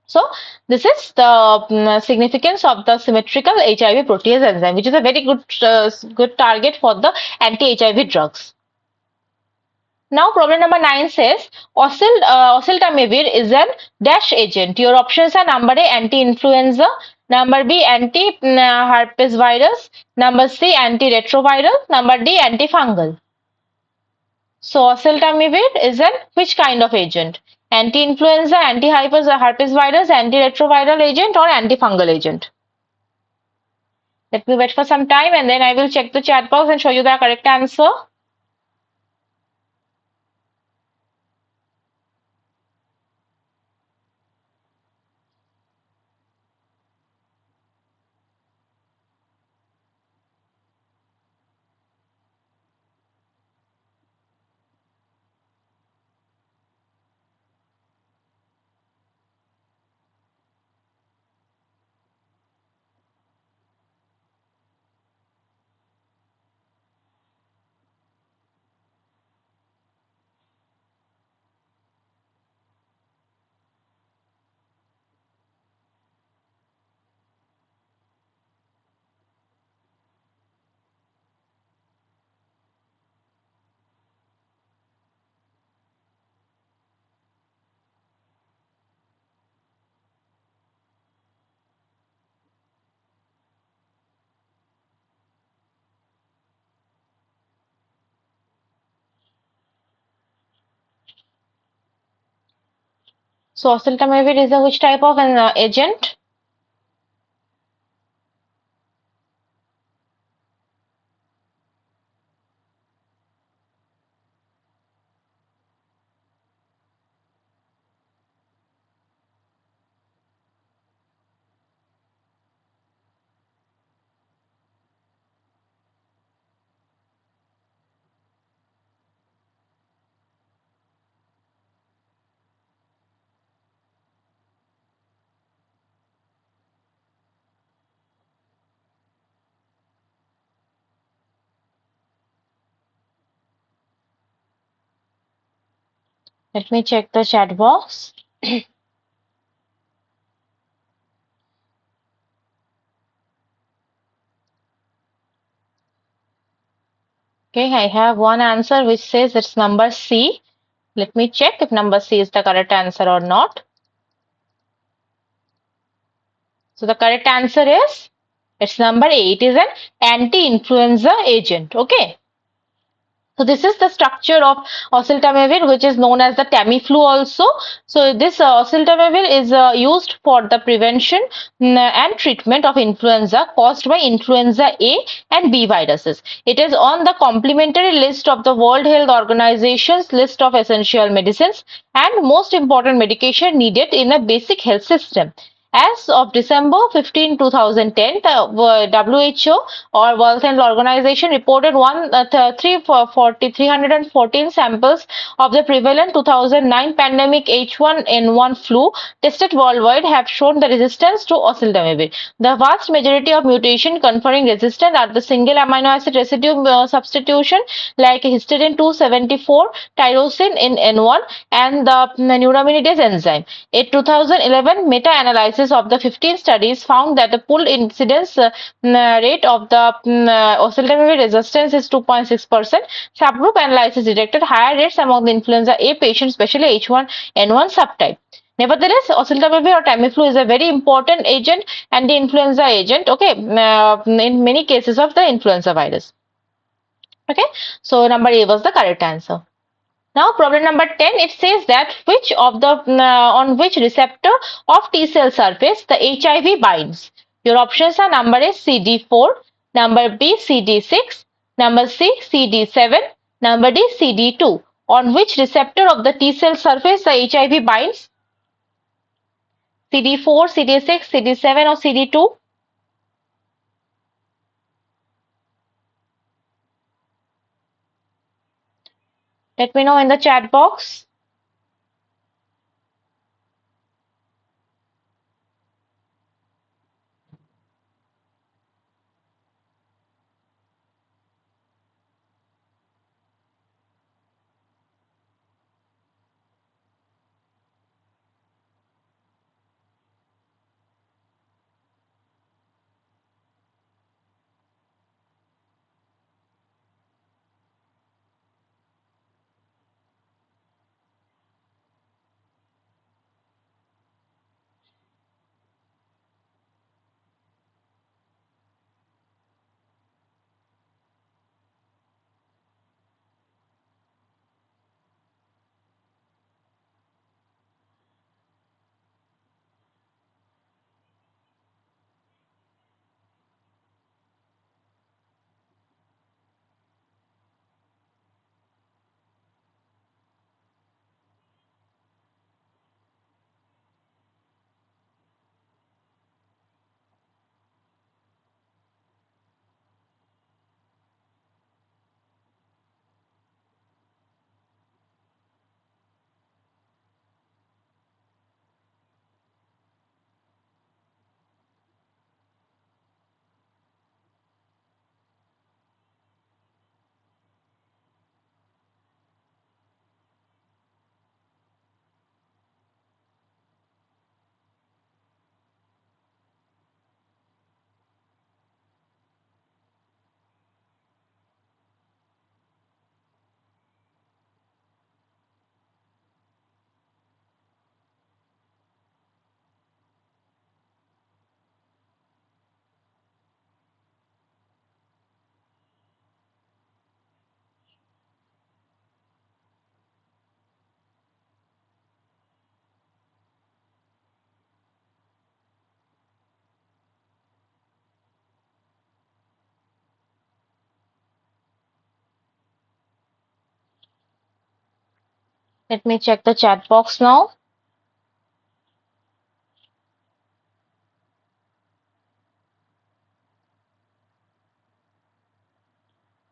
Speaker 1: So this is the significance of the symmetrical HIV protease enzyme, which is a very good target for the anti-HIV drugs. Now problem number 9 says oseltamivir is an dash agent. Your options are number A anti-influenza, number B anti-herpes virus, number C antiretroviral, number D antifungal. So oseltamivir is an which kind of agent? Anti-influenza, anti-herpes virus, antiretroviral agent or antifungal agent? Let me wait for some time and then I will check the chat box and show you the correct answer. So oseltamivir is a which type of an agent? Let me check the chat box. Okay, I have one answer which says it's number C. Let me check if number C is the correct answer or not. So the correct answer is it's number A. It is an anti-influenza agent. Okay. So this is the structure of oseltamivir, which is known as the Tamiflu also. So this oseltamivir is used for the prevention and treatment of influenza caused by influenza A and B viruses. It is on the complementary list of the World Health Organization's list of essential medicines and most important medication needed in a basic health system. As of December 15, 2010, the WHO or World Health Organization reported 314 samples of the prevalent 2009 pandemic H1N1 flu tested worldwide have shown the resistance to oseltamivir. The vast majority of mutation conferring resistance are the single amino acid residue substitution like histidine 274 tyrosine in N1 and the neuraminidase enzyme. A 2011 meta-analysis of the 15 studies found that the pooled incidence rate of the oseltamivir resistance is 2.6%. Subgroup analysis detected higher rates among the influenza A patients, especially H1N1 subtype. Nevertheless, oseltamivir or Tamiflu is a very important agent, anti-influenza agent, okay, in many cases of the influenza virus. Okay, so number A was the correct answer. Now problem number 10, it says that which of the on which receptor of T cell surface the HIV binds. Your options are number A CD4, number B CD6, number C CD7, number D CD2. On which receptor of the T cell surface the HIV binds? CD4, CD6, CD7 or CD2? Let me know in the chat box. Let me check the chat box now.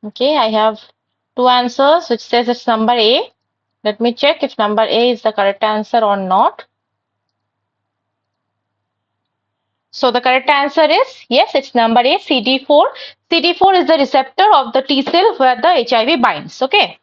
Speaker 1: Okay, I have two answers which says it's number A. Let me check if number A is the correct answer or not. So the correct answer is yes, it's number A, CD4. CD4 is the receptor of the T cell where the HIV binds. Okay.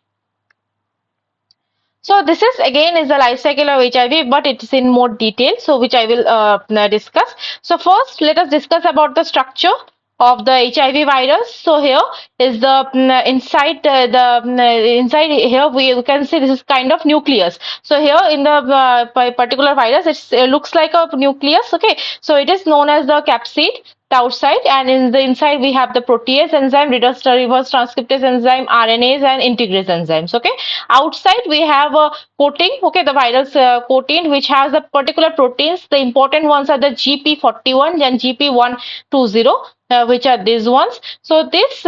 Speaker 1: So this is again is the life cycle of HIV, but it is in more detail, so which I will discuss. So first, let us discuss about the structure of the HIV virus. So here is the inside here we can see this is kind of nucleus. So here in the particular virus, it looks like a nucleus. Okay, so it is known as the capsid. the outside, and in the inside we have the protease enzyme, reverse transcriptase enzyme, RNase and integrase enzymes. Okay, outside we have a coating, okay, the viral coating which has a particular proteins. The important ones are the GP41 and GP120, which are these ones. So this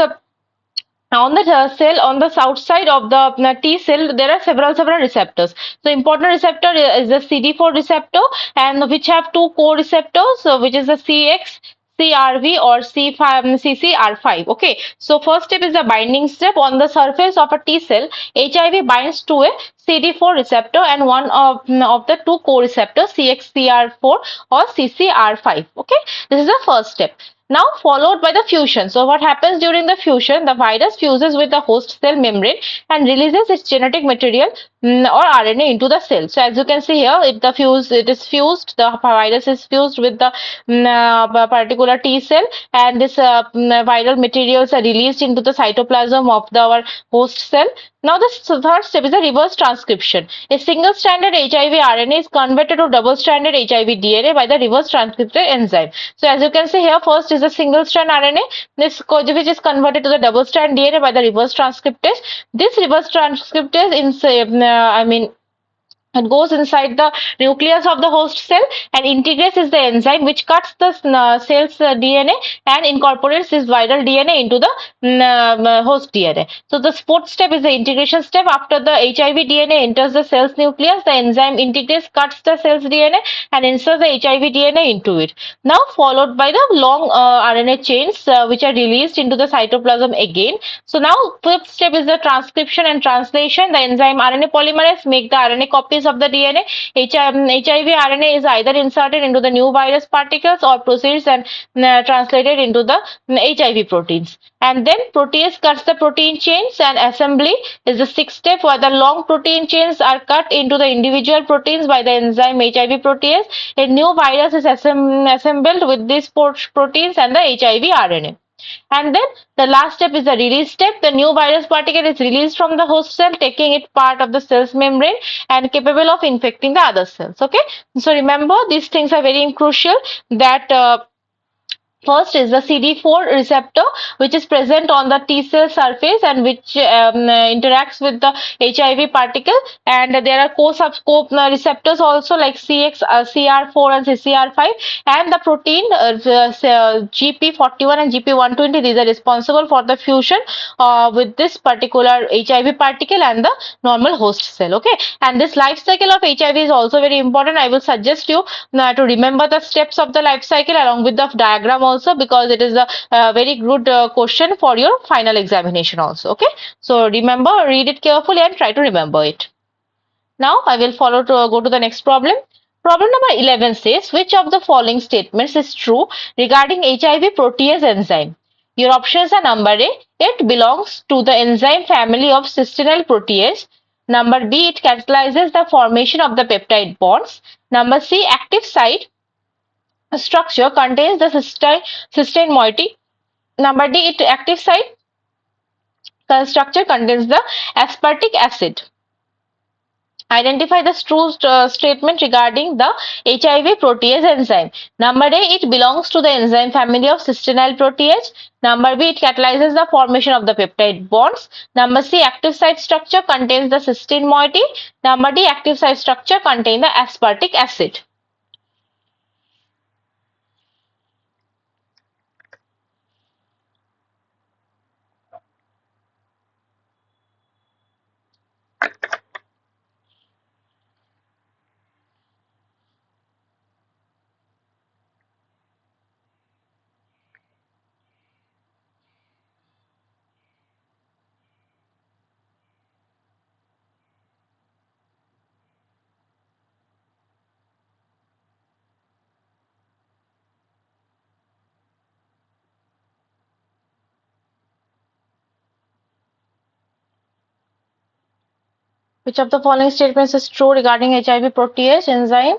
Speaker 1: on the cell, on the outside of the T cell, there are several receptors. So important receptor is the CD4 receptor, and which have two co-receptors, which is the CX CRV or C5 CCR5. Okay, so first step is the binding step. On the surface of a T cell, HIV binds to a CD4 receptor and one of the two co-receptors, CXCR4 or CCR5. Okay, this is the first step. Now followed by the fusion. So what happens during the fusion? The virus fuses with the host cell membrane and releases its genetic material or RNA into the cell. So as you can see here, it is fused. The virus is fused with the particular T cell, and this viral materials are released into the cytoplasm of our host cell. Now the third step is the reverse transcription. A single-stranded HIV RNA is converted to double-stranded HIV DNA by the reverse transcriptase enzyme. So as you can see here, first is a single-strand RNA, which is converted to the double-strand DNA by the reverse transcriptase. This reverse transcriptase it goes inside the nucleus of the host cell, and integrase is the enzyme which cuts the cell's DNA and incorporates this viral DNA into the host DNA. So the fourth step is the integration step. After the HIV DNA enters the cell's nucleus, the enzyme integrase cuts the cell's DNA and inserts the HIV DNA into it. Now followed by the long RNA chains which are released into the cytoplasm again. So now fifth step is the transcription and translation. The enzyme RNA polymerase make the RNA copies of the DNA. HIV RNA is either inserted into the new virus particles or proceeds and translated into the HIV proteins. And then protease cuts the protein chains, and assembly is the sixth step, where the long protein chains are cut into the individual proteins by the enzyme HIV protease. A new virus is assembled with these proteins and the HIV RNA. And then the last step is the release step. The new virus particle is released from the host cell, taking it part of the cell's membrane and capable of infecting the other cells. Okay, so remember these things are very crucial, that first is the CD4 receptor, which is present on the T cell surface and which interacts with the HIV particle, and there are co receptors also like CR4 and CCR5, and the protein GP41 and GP120. These are responsible for the fusion with this particular HIV particle and the normal host cell. Okay, and this life cycle of HIV is also very important. I will suggest you to remember the steps of the life cycle along with the diagram also, because it is a very good question for your final examination also. Okay, so remember, read it carefully and try to remember it. Now I will go to the next problem. Problem number 11 says, which of the following statements is true regarding HIV protease enzyme? Your options are: number A, it belongs to the enzyme family of cysteine protease. Number B, it catalyzes the formation of the peptide bonds. Number C, active site structure contains the cysteine moiety. Number D, it active site structure contains the aspartic acid. Identify the true statement regarding the HIV protease enzyme. Number A, it belongs to the enzyme family of cysteine protease. Number B, it catalyzes the formation of the peptide bonds. Number C, active site structure contains the cysteine moiety. Number D, active site structure contains the aspartic acid. Which of the following statements is true regarding HIV protease enzyme?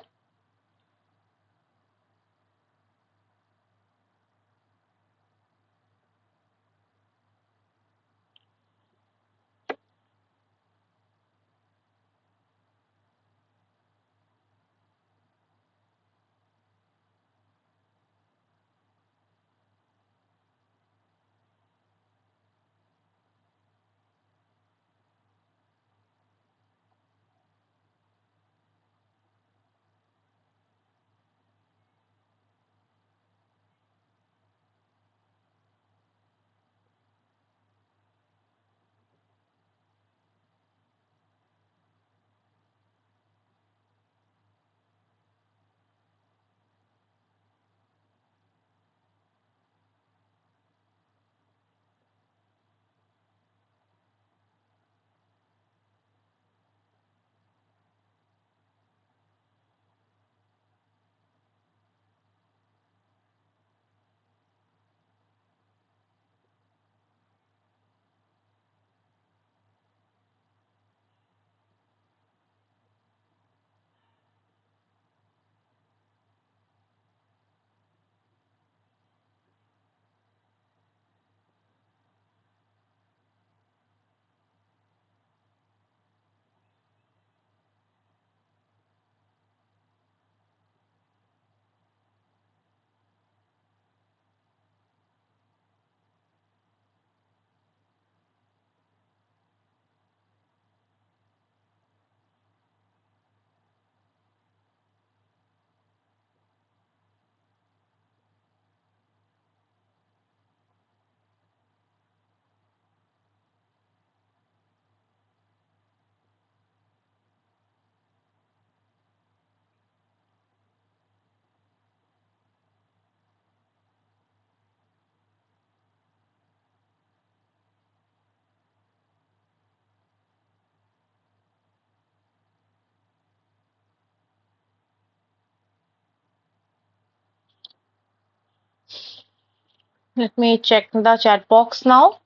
Speaker 1: Let me check the chat box now.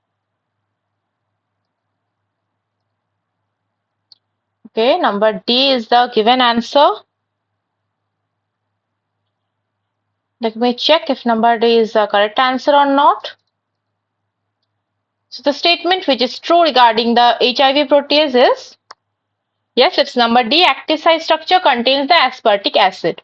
Speaker 1: Okay, number D is the given answer. Let me check if number D is the correct answer or not. So the statement which is true regarding the HIV protease is, yes, it's number D. Active site structure contains the aspartic acid.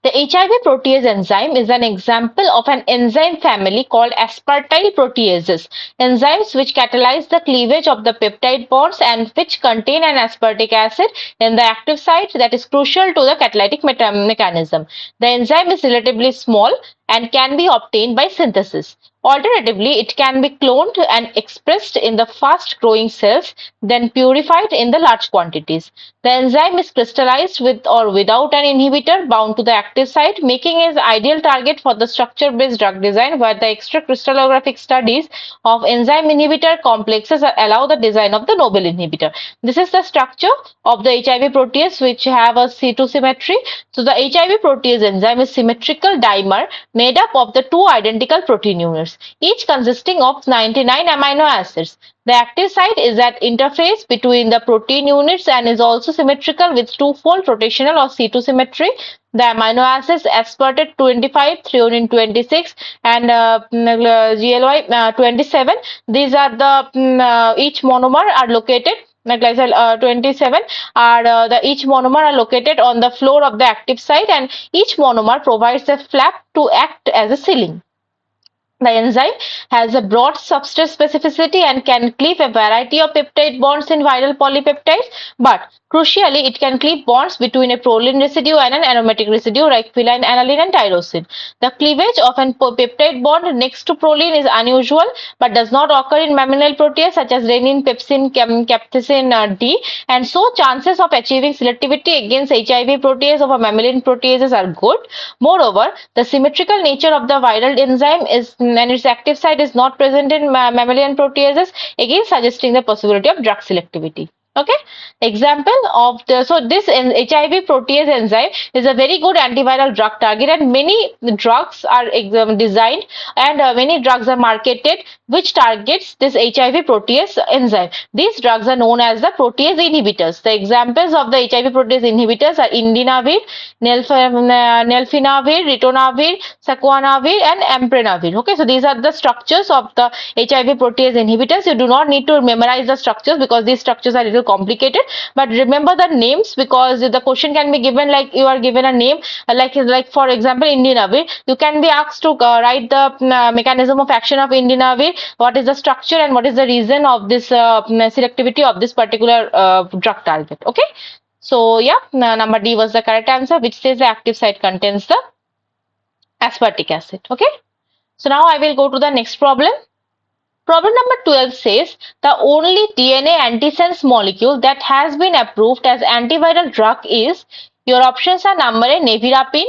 Speaker 1: The HIV protease enzyme is an example of an enzyme family called aspartyl proteases, enzymes which catalyze the cleavage of the peptide bonds and which contain an aspartic acid in the active site that is crucial to the catalytic mechanism. The enzyme is relatively small and can be obtained by synthesis. Alternatively, it can be cloned and expressed in the fast-growing cells, then purified in the large quantities. The enzyme is crystallized with or without an inhibitor bound to the active site, making it an ideal target for the structure-based drug design, where the extracrystallographic studies of enzyme inhibitor complexes allow the design of the novel inhibitor. This is the structure of the HIV protease, which have a C2 symmetry. So the HIV protease enzyme is symmetrical dimer made up of the two identical protein units, each consisting of 99 amino acids. The active site is at interface between the protein units and is also symmetrical with two-fold rotational or C2 symmetry. The amino acids aspartate 25, threonine 26, and GLY 27. These are the each monomer are located. Like I said, 27 are each monomer are located on the floor of the active site, and each monomer provides a flap to act as a sealing. The enzyme has a broad substrate specificity and can cleave a variety of peptide bonds in viral polypeptides, but crucially, it can cleave bonds between a proline residue and an aromatic residue like phenylalanine, aniline, and tyrosine. The cleavage of a peptide bond next to proline is unusual but does not occur in mammalian proteases such as rennin, pepsin, capsaicin D, and so chances of achieving selectivity against HIV protease over mammalian proteases are good. Moreover, the symmetrical nature of the viral enzyme is and its active site is not present in mammalian proteases, again suggesting the possibility of drug selectivity. Okay, example of the this HIV protease enzyme is a very good antiviral drug target, and many drugs are designed and many drugs are marketed which targets this HIV protease enzyme. These drugs are known as the protease inhibitors. The examples of the HIV protease inhibitors are indinavir, nelfinavir, ritonavir, saquanavir, and amprenavir. Okay, so these are the structures of the HIV protease inhibitors. You do not need to memorize the structures because these structures are a little complicated, but remember the names because the question can be given like you are given a name like for example indinavir. You can be asked to write the mechanism of action of indinavir, what is the structure and what is the reason of this selectivity of this particular drug target. Okay, so yeah, number D was the correct answer, which says the active site contains the aspartic acid. Okay, so now I will go to the next problem. Problem number 12 says the only DNA antisense molecule that has been approved as antiviral drug is, your options are number A nevirapine,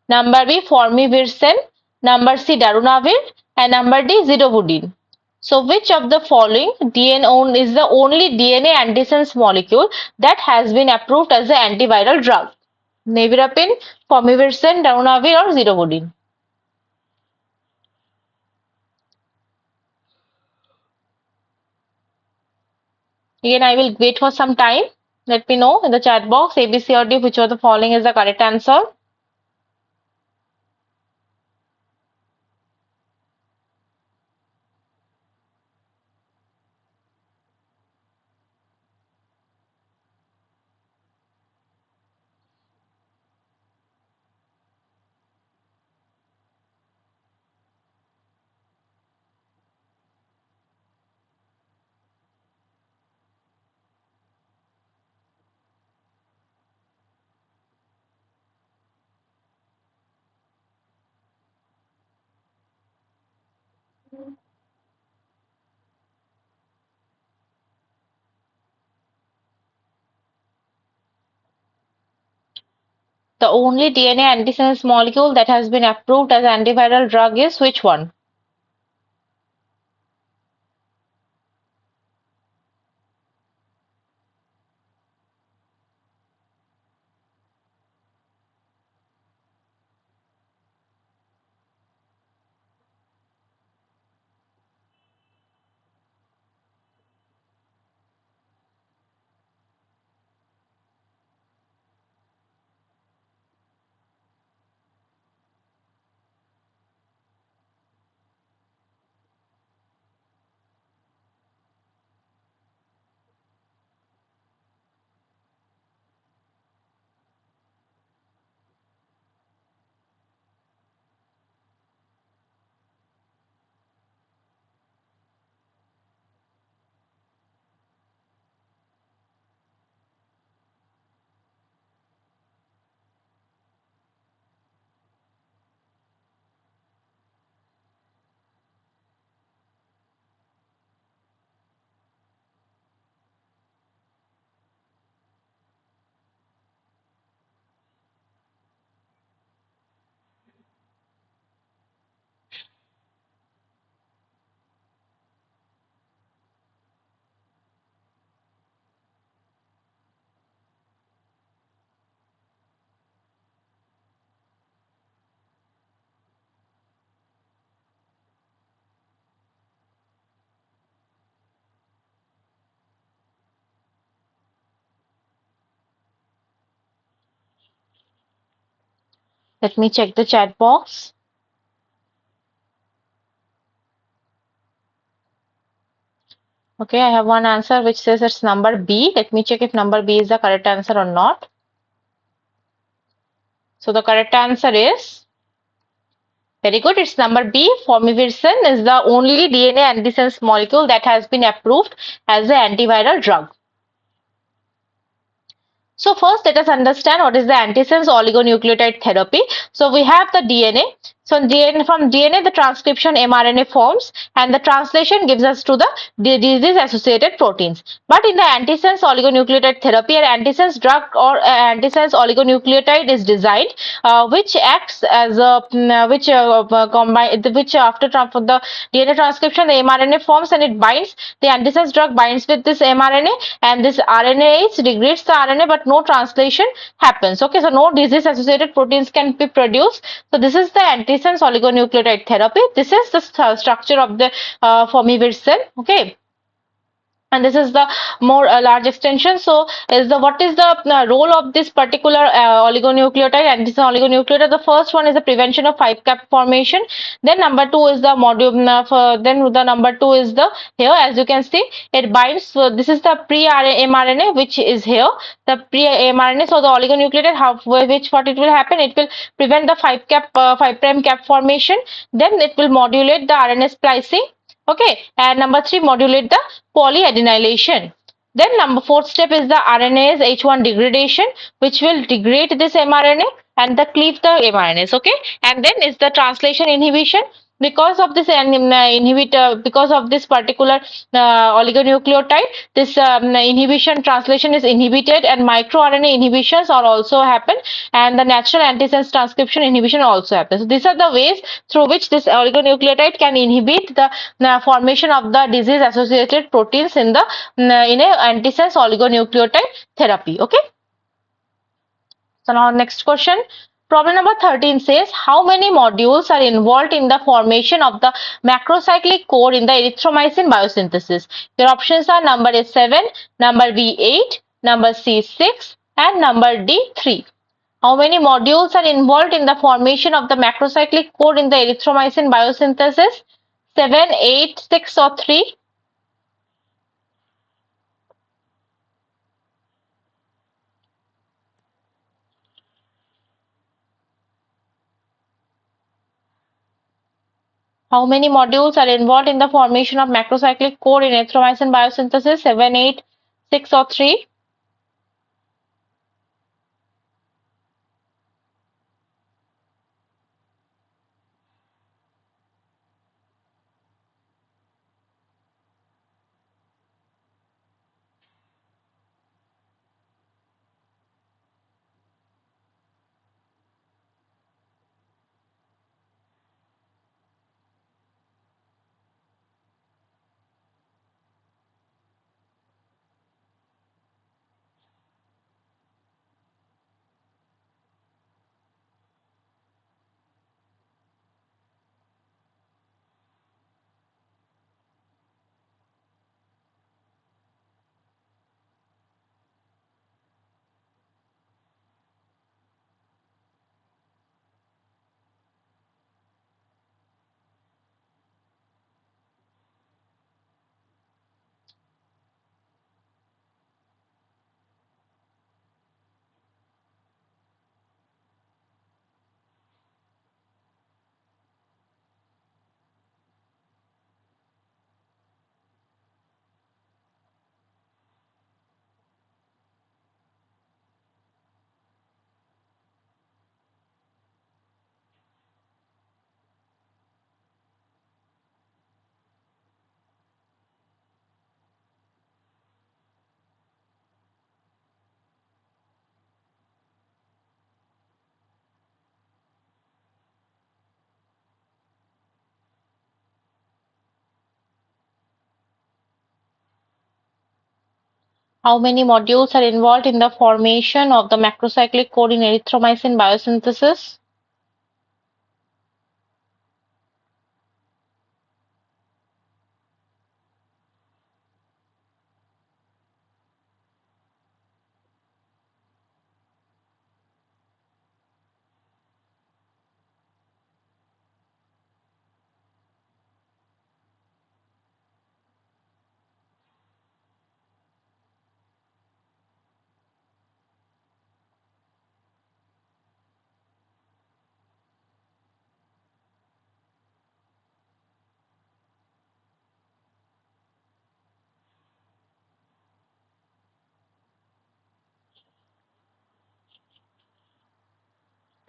Speaker 1: number B formivirsen, number C darunavir, and number D zidovudine. So which of the following DNA is the only DNA antisense molecule that has been approved as the antiviral drug? Nevirapine, formivirsen, darunavir, or zidovudine? Again, I will wait for some time. Let me know in the chat box A, B, C, or D which of the following is the correct answer. The only DNA antisense molecule that has been approved as antiviral drug is which one? Let me check the chat box. Okay, I have one answer which says it's number B. Let me check if number B is the correct answer or not. So the correct answer is very good. It's number B. Formivircin is the only DNA antisense molecule that has been approved as an antiviral drug. So first, let us understand what is the antisense oligonucleotide therapy. So we have the DNA. So from DNA, the transcription mRNA forms, and the translation gives us to the disease-associated proteins. But in the antisense oligonucleotide therapy, an antisense drug or antisense oligonucleotide is designed, which acts as a which after the DNA transcription, the mRNA forms and it binds. The antisense drug binds with this mRNA, and this RNase degrades the RNA, but no translation happens. Okay, so no disease associated proteins can be produced. So this is the antisense oligonucleotide therapy. This is the structure of the formivircin. Okay, and this is the more large extension. So is the what is the role of this particular oligonucleotide, antisense oligonucleotide? The first one is the prevention of 5 cap formation. Then number two is the module. Then the number two is the here, as you can see, it binds. So this is the pre-mRNA which is here, the pre-mRNA. So the oligonucleotide, which what it will happen? It will prevent the 5 prime cap formation. Then it will modulate the RNA splicing. Okay, and number three, modulate the polyadenylation. Then number fourth step is the RNase H1 degradation, which will degrade this mRNA and cleave the mRNAs. Okay, and then is the translation inhibition. Because of this because of this particular oligonucleotide, this inhibition translation is inhibited, and microRNA inhibitions are also happen, and the natural antisense transcription inhibition also happens. So these are the ways through which this oligonucleotide can inhibit the formation of the disease-associated proteins in the in a antisense oligonucleotide therapy. Okay. So now next question. Problem number 13 says, how many modules are involved in the formation of the macrocyclic core in the erythromycin biosynthesis? Your options are number A 7, number B 8, number C 6, and number D 3. How many modules are involved in the formation of the macrocyclic core in the erythromycin biosynthesis? 7, 8, 6, or 3? How many modules are involved in the formation of macrocyclic core in erythromycin biosynthesis? 7, 8, 6, or 3? How many modules are involved in the formation of the macrocyclic core in erythromycin biosynthesis?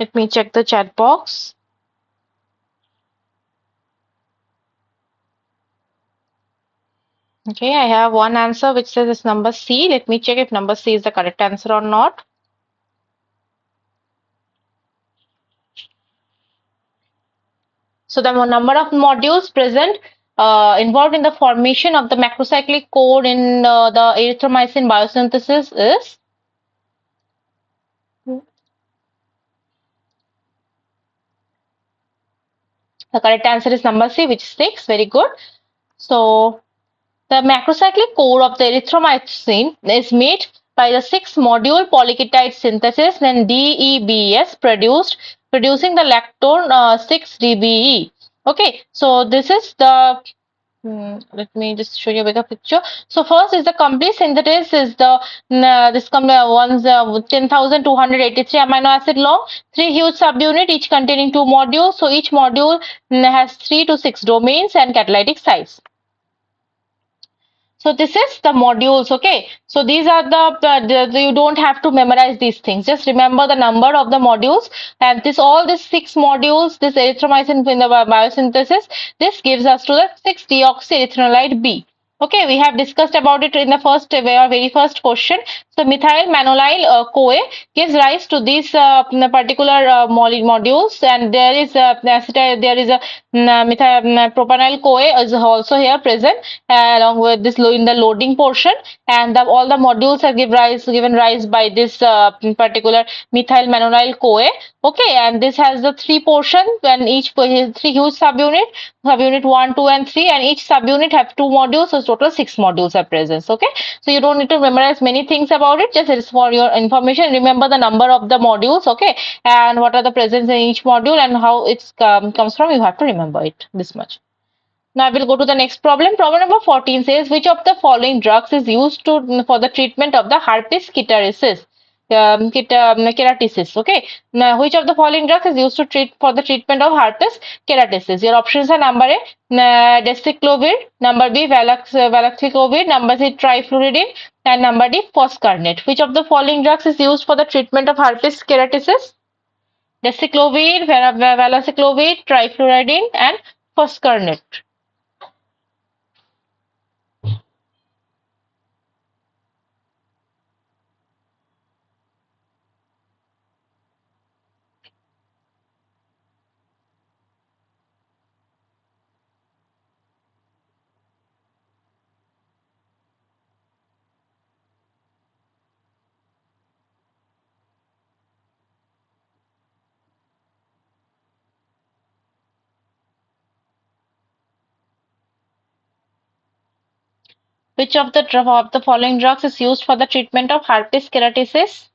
Speaker 1: Let me check the chat box. Okay, I have one answer which says it's number C. Let me check if number C is the correct answer or not. So the number of modules present involved in the formation of the macrocyclic code in the erythromycin biosynthesis is, the correct answer is number C, which is 6. Very good. So the macrocyclic core of the erythromycin is made by the 6-module polyketide synthesis and DEBS producing the lactone 6-DBE. Okay, so this is the let me just show you a bigger picture. So first is the complete synthesis is the this one's 10,283 amino acid long, 3 huge subunit each containing 2 modules. So each module has 3 to 6 domains and catalytic sites. So this is the modules, okay. So these are you don't have to memorize these things. Just remember the number of the modules, and all these 6 modules, this erythromycin in the biosynthesis, this gives us to the 6-deoxyerythrolyte B. Okay, we have discussed about it in the very first question. So methyl manolyl CoA gives rise to these particular modules, and there is a methyl propanyl CoA is also here present along with this in the loading portion, and all the modules are given rise by this particular methyl manolyl CoA. Okay, and this has the 3 portion, and each 3 huge subunit 1, 2, and 3, and each subunit have 2 modules, so total 6 modules are present. Okay, so you don't need to memorize many things about it, just it's for your information. Remember the number of the modules, okay, and what are the presence in each module and how it comes from. You have to remember it this much. Now I will go to the next problem. Problem number 14 says, which of the following drugs is used for the treatment of the herpes keratosis? Keratosis. Okay. Now, which of the following drugs is used for the treatment of herpes keratosis? Your options are number A, desiclovir, number B, valacyclovir, number C, trifluridine, and number D, foscarnet. Which of the following drugs is used for the treatment of herpes keratosis? Desiclovir, valacyclovir, trifluridine, and foscarnet. Which of the following drugs is used for the treatment of herpes keratosis?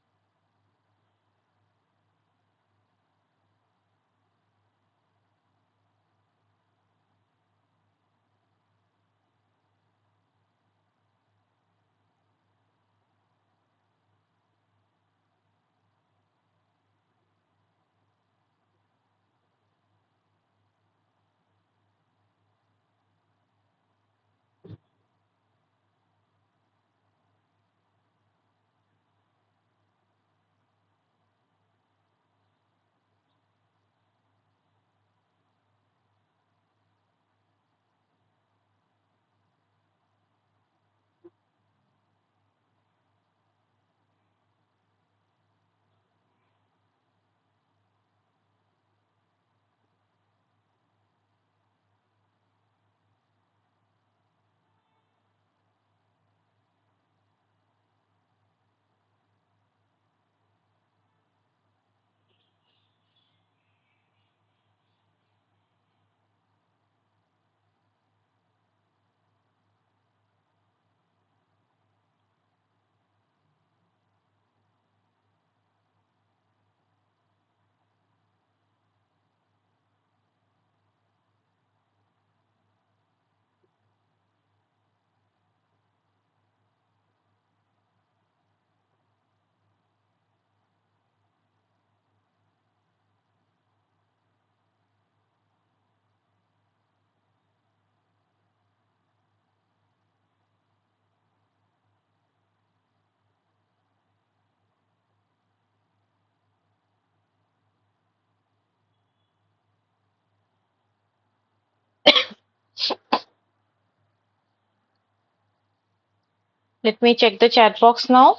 Speaker 1: Let me check the chat box now.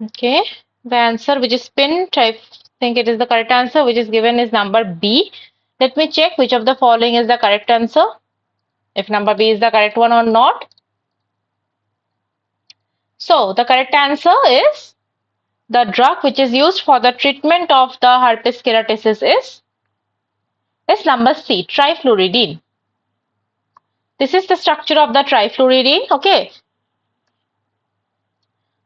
Speaker 1: Okay, the answer which is pinned, I think it is the correct answer, which is given is number B. Let me check which of the following is the correct answer, if number B is the correct one or not. So the correct answer is the drug which is used for the treatment of the herpes keratosis is number C, trifluridine. This is the structure of the trifluridine. Okay.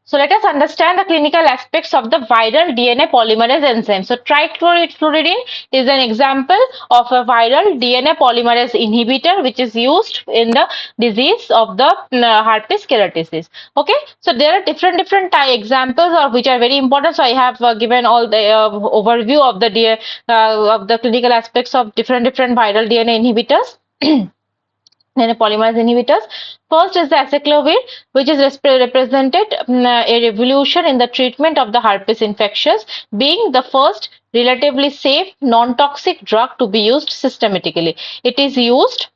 Speaker 1: So let us understand the clinical aspects of the viral DNA polymerase enzyme. So trifluridine is an example of a viral DNA polymerase inhibitor which is used in the disease of the herpes keratosis. Okay, so there are different examples of which are very important. So I have given all the overview of the clinical aspects of different viral DNA inhibitors. DNA polymerase inhibitors. First is the acyclovir, which is represented a revolution in the treatment of the herpes infections, being the first relatively safe, non-toxic drug to be used systematically. It is used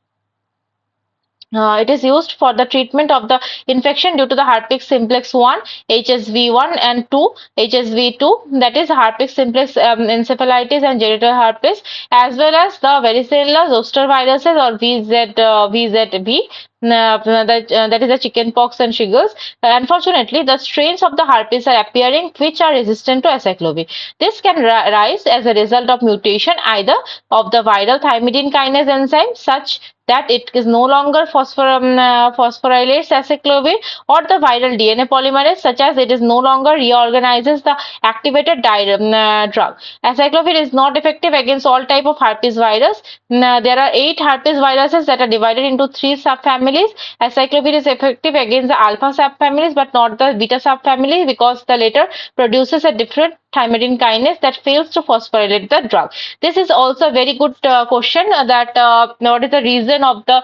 Speaker 1: for the treatment of the infection due to the herpes simplex 1, HSV1 and 2, HSV2, that is herpes simplex encephalitis and genital herpes, as well as the varicella zoster viruses or VZV, that is the chickenpox and shingles. Unfortunately, the strains of the herpes are appearing which are resistant to acyclovir. This can rise as a result of mutation either of the viral thymidine kinase enzyme such that it is no longer phosphorylates acyclovir, or the viral DNA polymerase such as it is no longer reorganizes the activated drug. Acyclovir is not effective against all type of herpes virus. There are 8 herpes viruses that are divided into 3 subfamilies. Acyclovir is effective against the alpha subfamilies but not the beta subfamily because the latter produces a different thymidine kinase that fails to phosphorylate the drug. This is also a very good question that what is the reason of the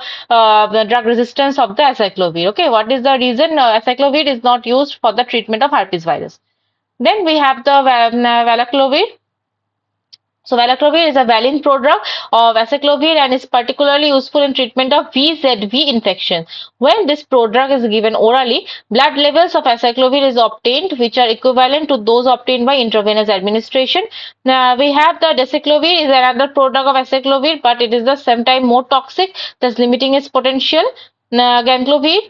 Speaker 1: drug resistance of the acyclovir. Okay, what is the reason acyclovir is not used for the treatment of herpes virus? Then we have the valaclovir. So valaclovir is a valine prodrug of acyclovir and is particularly useful in treatment of VZV infection. When this prodrug is given orally, blood levels of acyclovir is obtained which are equivalent to those obtained by intravenous administration. We have the deciclovir is another prodrug of acyclovir, but it is the same time more toxic, thus limiting its potential. Ganclovir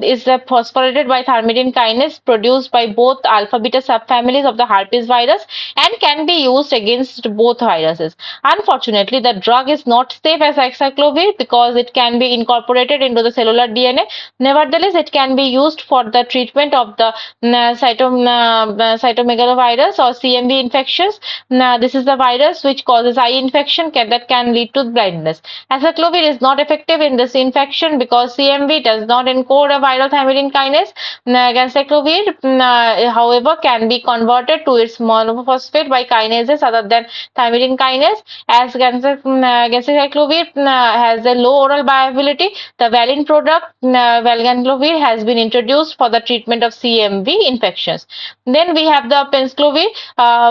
Speaker 1: is phosphorylated by thymidine kinase produced by both alpha beta subfamilies of the herpes virus and can be used against both viruses. Unfortunately, the drug is not safe as acyclovir because it can be incorporated into the cellular DNA. Nevertheless, it can be used for the treatment of the cytomegalovirus or CMV infections. This is the virus which causes eye infection that can lead to blindness. Acyclovir is not effective in this infection because CMV does not encode a viral thymidine kinase. Ganciclovir, however, can be converted to its monophosphate by kinases other than thymidine kinase. As ganciclovir has a low oral bioavailability, the valine product valganclovir has been introduced for the treatment of CMV infections. Then we have the penclovir,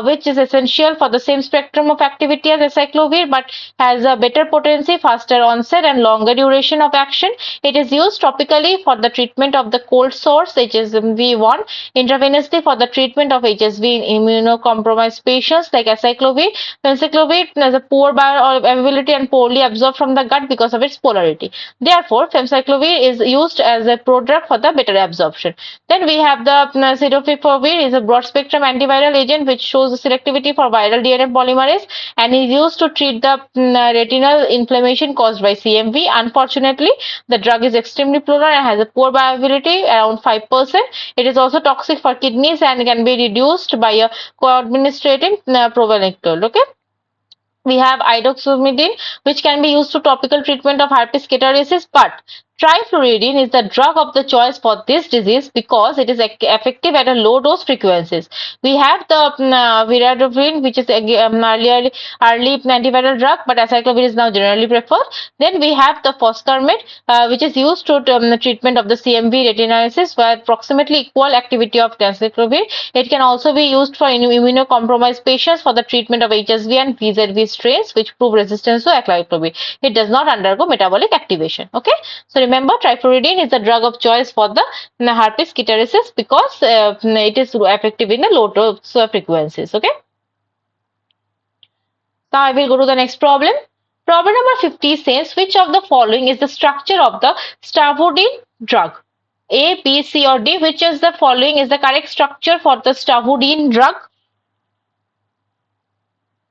Speaker 1: which is essential for the same spectrum of activity as acyclovir but has a better potency, faster onset and longer duration of action. It is used topically for the treatment of the cold sores HSV1, intravenously for the treatment of HSV in immunocompromised patients like acyclovir. Penciclovir has a poor bioavailability and poorly absorbed from the gut because of its polarity. Therefore, famciclovir is used as a prodrug for the better absorption. Then we have the cidofovir is a broad spectrum antiviral agent which shows the selectivity for viral DNA polymerase and is used to treat the retinal inflammation caused by CMV. Unfortunately, the drug is extremely polar and has a poor bioavailability, around 5%. It is also toxic for kidneys and can be reduced by a co-administrating probenectol. Okay. We have idoxumidine, which can be used to topical treatment of herpes keratosis, but Trifluridine is the drug of the choice for this disease because it is effective at a low dose frequencies. We have the viradofrin, which is early antiviral drug, but acyclovir is now generally preferred. Then we have the foscarnet, which is used to the treatment of the CMV retinitis, where approximately equal activity of acyclovir. It can also be used for immunocompromised patients for the treatment of HSV and VZV strains, which prove resistance to acyclovir. It does not undergo metabolic activation. Okay. So remember, trifluridine is the drug of choice for the herpes schistosomiasis because it is effective in the low dose frequencies. Okay. Now I will go to the next problem. Problem number 50 says, which of the following is the structure of the stavudine drug? A, B, C or D. Which is the following is the correct structure for the stavudine drug?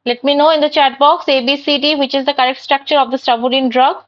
Speaker 1: Let me know in the chat box, A, B, C, D, which is the correct structure of the stavudine drug?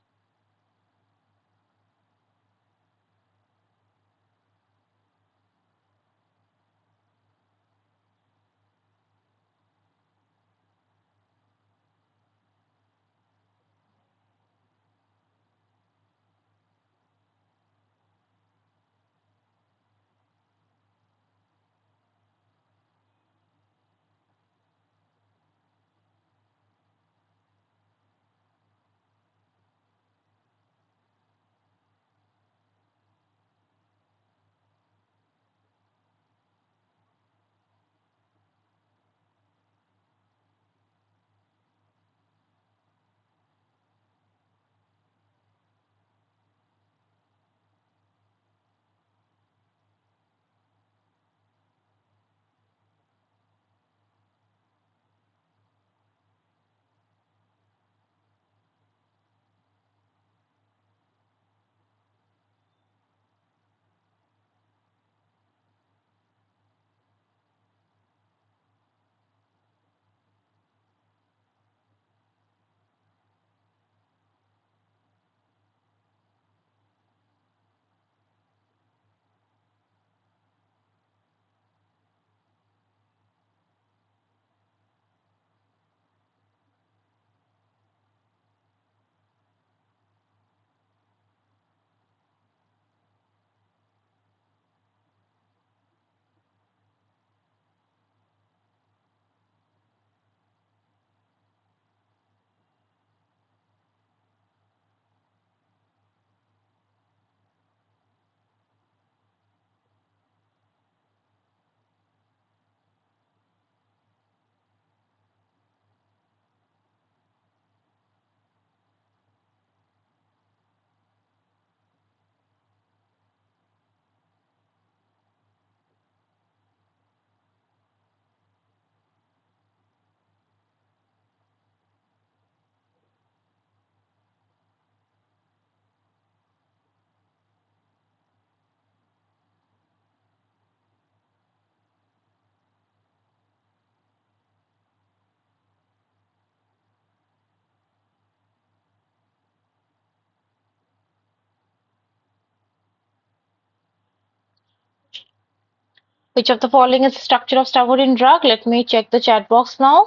Speaker 1: Which of the following is the structure of stavudine drug? Let me check the chat box now.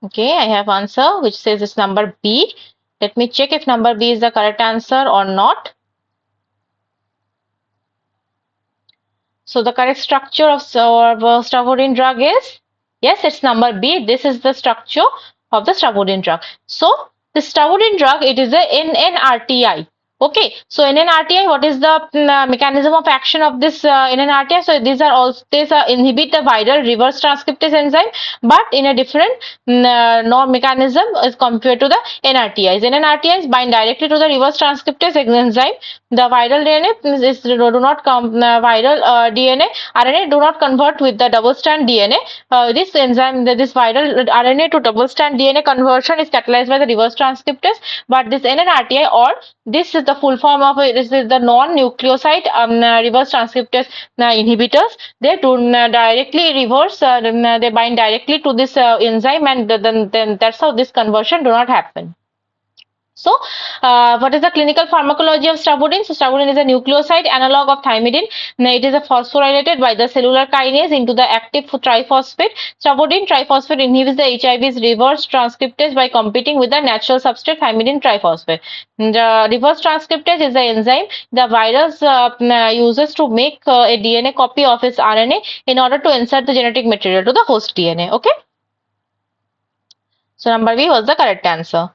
Speaker 1: Okay, I have answer which says it's number B. Let me check if number B is the correct answer or not. So the correct structure of stavudine drug is, yes, it's number B. This is the structure of the stavudine drug. So the stavudine drug, it is a NNRTI. Okay, so NNRTI, what is the mechanism of action of this NNRTI? So these inhibit the viral reverse transcriptase enzyme, but in a different mechanism as compared to the NRTIs. NNRTIs bind directly to the reverse transcriptase enzyme. The viral DNA do not DNA RNA do not convert with the double strand DNA. This enzyme, this viral RNA to double strand DNA conversion is catalyzed by the reverse transcriptase, but this NNRTI, or this is the full form of it, this is the non-nucleoside reverse transcriptase inhibitors. They do directly reverse, they bind directly to this enzyme, and then that's how this conversion do not happen. So, what is the clinical pharmacology of stravudine? So, stravudine is a nucleoside analog of thymidine. Now, it is a phosphorylated by the cellular kinase into the active triphosphate. Stravudine triphosphate inhibits the HIV's reverse transcriptase by competing with the natural substrate thymidine triphosphate. The reverse transcriptase is the enzyme the virus uses to make a DNA copy of its RNA in order to insert the genetic material to the host DNA. Okay. So, number B was the correct answer.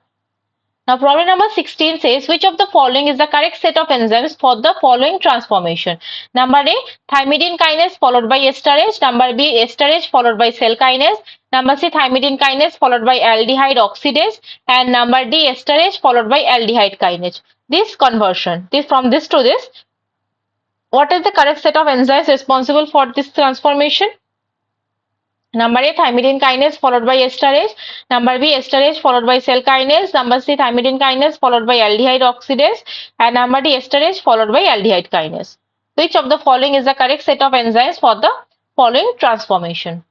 Speaker 1: Now, problem number 16 says, which of the following is the correct set of enzymes for the following transformation? Number A, thymidine kinase followed by esterase. Number B, esterase followed by cell kinase. Number C, thymidine kinase followed by aldehyde oxidase. And number D, esterase followed by aldehyde kinase. This conversion, from this to this, what is the correct set of enzymes responsible for this transformation? Number A, thymidine kinase followed by esterase. Number B, esterase followed by cell kinase. Number C, thymidine kinase followed by aldehyde oxidase. And number D, esterase followed by aldehyde kinase. Which of the following is the correct set of enzymes for the following transformation?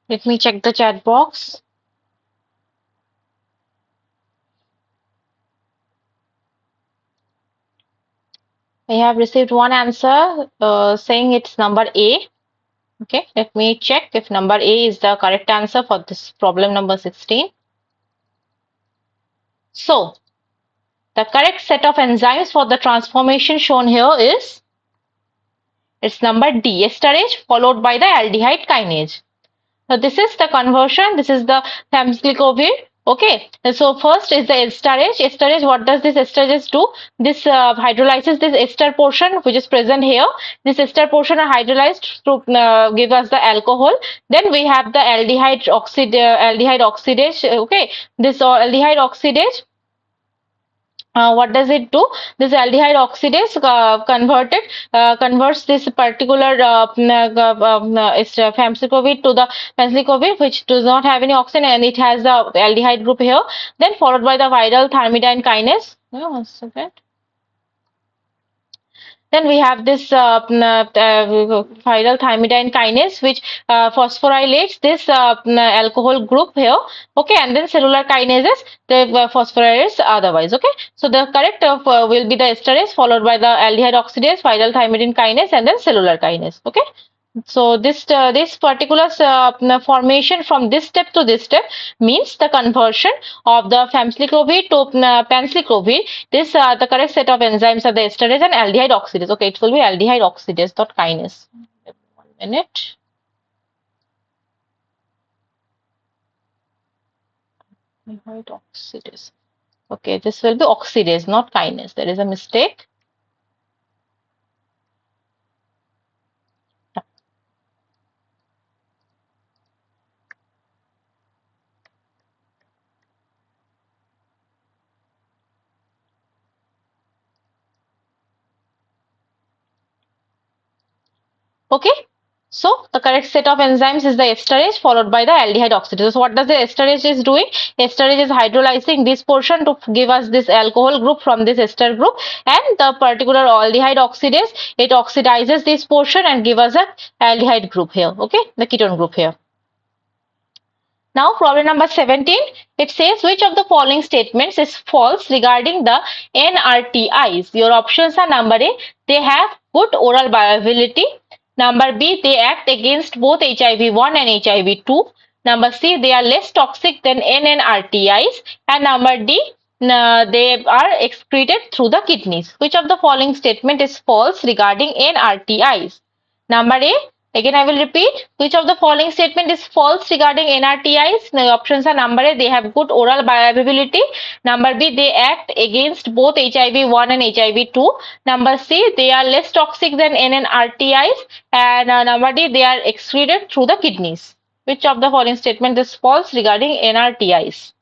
Speaker 1: Let me check the chat box. I have received one answer saying it's number A. Okay, let me check if number A is the correct answer for this problem number 16. So, the correct set of enzymes for the transformation shown here is, it's number D, esterase followed by the aldehyde kinase. So this is the conversion. This is the thamsglycovir. Okay. So first is the esterase. Esterase, what does this esterase do? This hydrolyzes this ester portion which is present here. This ester portion are hydrolyzed to give us the alcohol. Then we have the aldehyde oxidase. Okay. This aldehyde oxidase. What does it do? This aldehyde oxidase converts this particular famciclovir to the penciclovir, which does not have any oxygen, and it has the aldehyde group here. Then followed by the viral thymidine kinase. Yeah, 1 second. Then we have this viral thymidine kinase, which phosphorylates this alcohol group here. Okay, and then cellular kinases, the phosphorylates otherwise. Okay, so the correct will be the esterase followed by the aldehyde oxidase, viral thymidine kinase, and then cellular kinase. Okay. So this particular formation from this step to this step means the conversion of the famciclovir to penciclovir. This the correct set of enzymes are the esterase and aldehyde oxidase. Okay, it will be aldehyde oxidase, not kinase. 1 minute. Aldehyde oxidase. Okay, this will be oxidase, not kinase. There is a mistake. Okay, so the correct set of enzymes is the esterase followed by the aldehyde oxidase. So what does the esterase is doing? Esterase is hydrolyzing this portion to give us this alcohol group from this ester group, and the particular aldehyde oxidase, it oxidizes this portion and give us a aldehyde group here. Okay, the ketone group here. Now problem number 17, it says which of the following statements is false regarding the NRTIs. Your options are number A, they have good oral bioavailability. Number B, they act against both HIV-1 and HIV-2. Number C, they are less toxic than NNRTIs. And number D, they are excreted through the kidneys. Which of the following statement is false regarding NRTIs? Number A, again I will repeat, which of the following statement is false regarding NRTIs? The options are number A, they have good oral bioavailability. Number B, they act against both HIV-1 and HIV-2. Number C, they are less toxic than NNRTIs. And number D, they are excreted through the kidneys. Which of the following statement is false regarding NRTIs?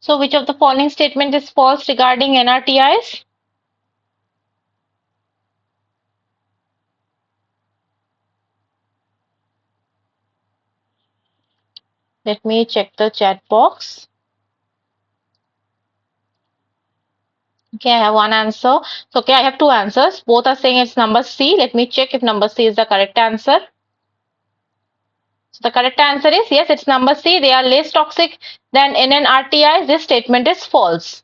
Speaker 1: So which of the following statement is false regarding NRTIs? Let me check the chat box. Okay, I have one answer. So, okay, I have two answers. Both are saying it's number C. Let me check if number C is the correct answer. So, the correct answer is yes, it's number C. They are less toxic than NNRTIs. This statement is false.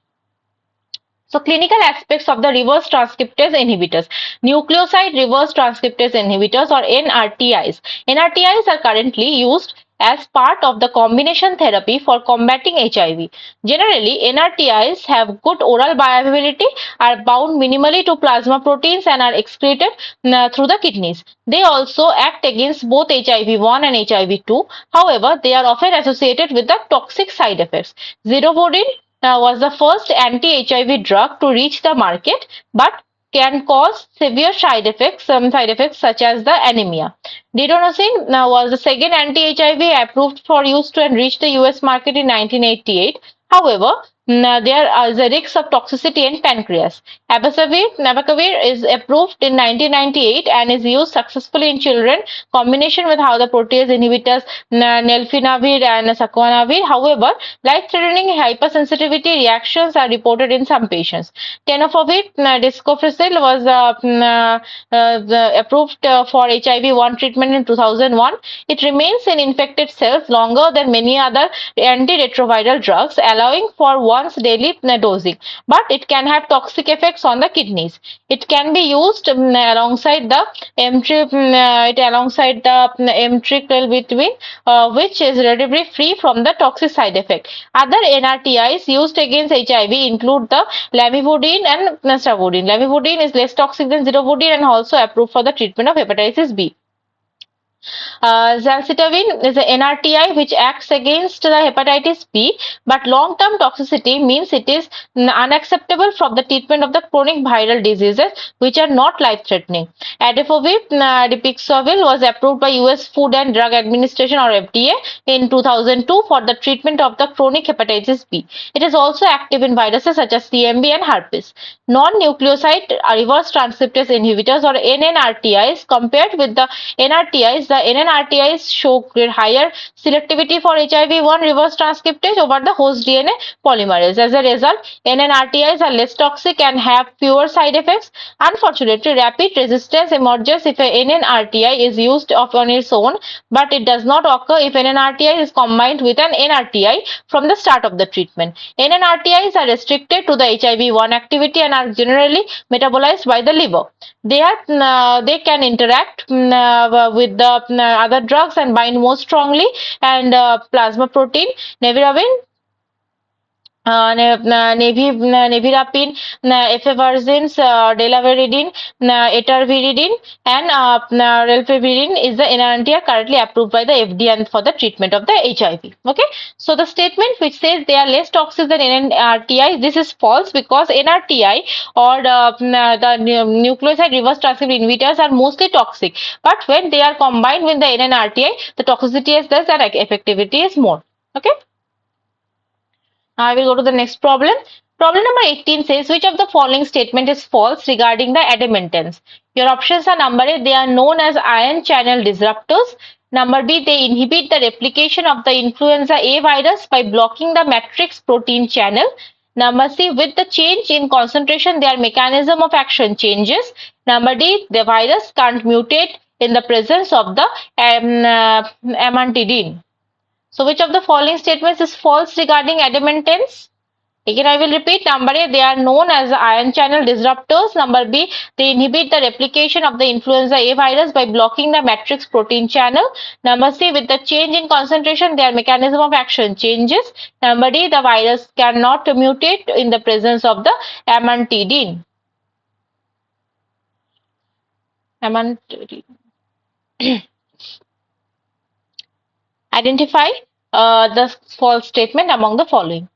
Speaker 1: So, clinical aspects of the reverse transcriptase inhibitors. Nucleoside reverse transcriptase inhibitors or NRTIs. NRTIs are currently used as part of the combination therapy for combating HIV. Generally, NRTIs have good oral bioavailability, are bound minimally to plasma proteins and are excreted through the kidneys. They also act against both HIV-1 and HIV-2. However, they are often associated with the toxic side effects. Zidovudine was the first anti-HIV drug to reach the market, but can cause severe side effects, some side effects such as the anemia. Dedonosine was the second anti-HIV approved for use to and reached the US market in 1988. However, there is a risk of toxicity in pancreas. Abacavir is approved in 1998 and is used successfully in children. Combination with how the protease inhibitors nelfinavir and saquanavir. However, life-threatening hypersensitivity reactions are reported in some patients. Tenofovir discofricil was approved for HIV-1 treatment in 2001. It remains in infected cells longer than many other antiretroviral drugs, allowing for once daily dosing, but it can have toxic effects on the kidneys. It can be used alongside the Emtricital between which is relatively free from the toxic side effect. Other NRTIs used against HIV include the lamivudine and stavudine. Lamivudine is less toxic than zidovudine and also approved for the treatment of hepatitis B. Zalcitabine is an NRTI which acts against the hepatitis B, but long-term toxicity means it is unacceptable from the treatment of the chronic viral diseases which are not life-threatening. Adefovir dipixavir was approved by US Food and Drug Administration or FDA in 2002 for the treatment of the chronic hepatitis B. It is also active in viruses such as CMV and herpes. Non-nucleoside reverse transcriptase inhibitors or NNRTIs compared with the NRTIs, the NNRTIs show higher selectivity for HIV-1 reverse transcriptase over the host DNA polymerase. As a result, NNRTIs are less toxic and have fewer side effects. Unfortunately, rapid resistance emerges if a NNRTI is used on its own, but it does not occur if NNRTI is combined with an NRTI from the start of the treatment. NNRTIs are restricted to the HIV-1 activity and are generally metabolized by the liver. They can interact with the other drugs and bind more strongly, and plasma protein, nevirapine, nevirapine, efavirenz, delaviridine, etarviridine, and relpiridine is the NRTI currently approved by the FDA and for the treatment of the HIV. Okay, so the statement which says they are less toxic than NRTI, this is false because NRTI or the nucleoside reverse transcriptase inhibitors are mostly toxic, but when they are combined with the NNRTI, the toxicity is less and effectivity is more. Okay. I will go to the next problem. Problem number 18 says, which of the following statement is false regarding the adamantans? Your options are: number A, they are known as ion channel disruptors. Number B, they inhibit the replication of the influenza A virus by blocking the matrix protein channel. Number C, with the change in concentration, their mechanism of action changes. Number D, the virus can't mutate in the presence of the amantadine. So which of the following statements is false regarding adamantans? Again, I will repeat. Number A, they are known as ion channel disruptors. Number B, they inhibit the replication of the influenza A virus by blocking the matrix protein channel. Number C, with the change in concentration, their mechanism of action changes. Number D, the virus cannot mutate in the presence of the amantadine. Identify the false statement among the following.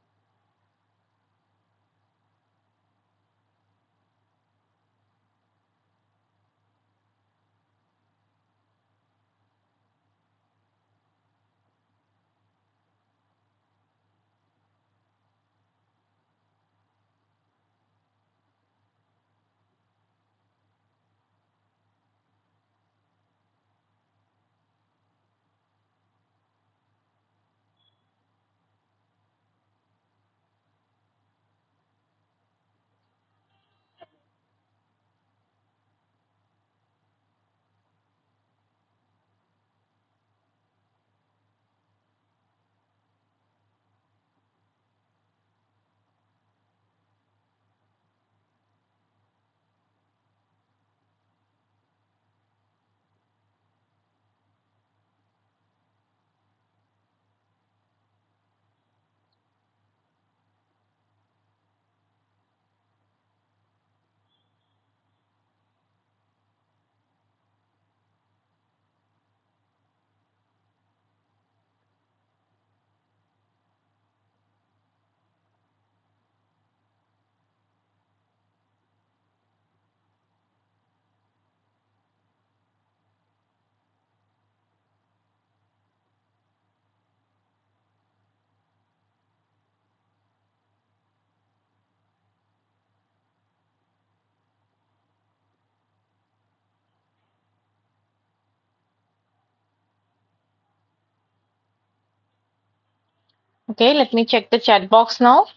Speaker 1: Okay, let me check the chat box now.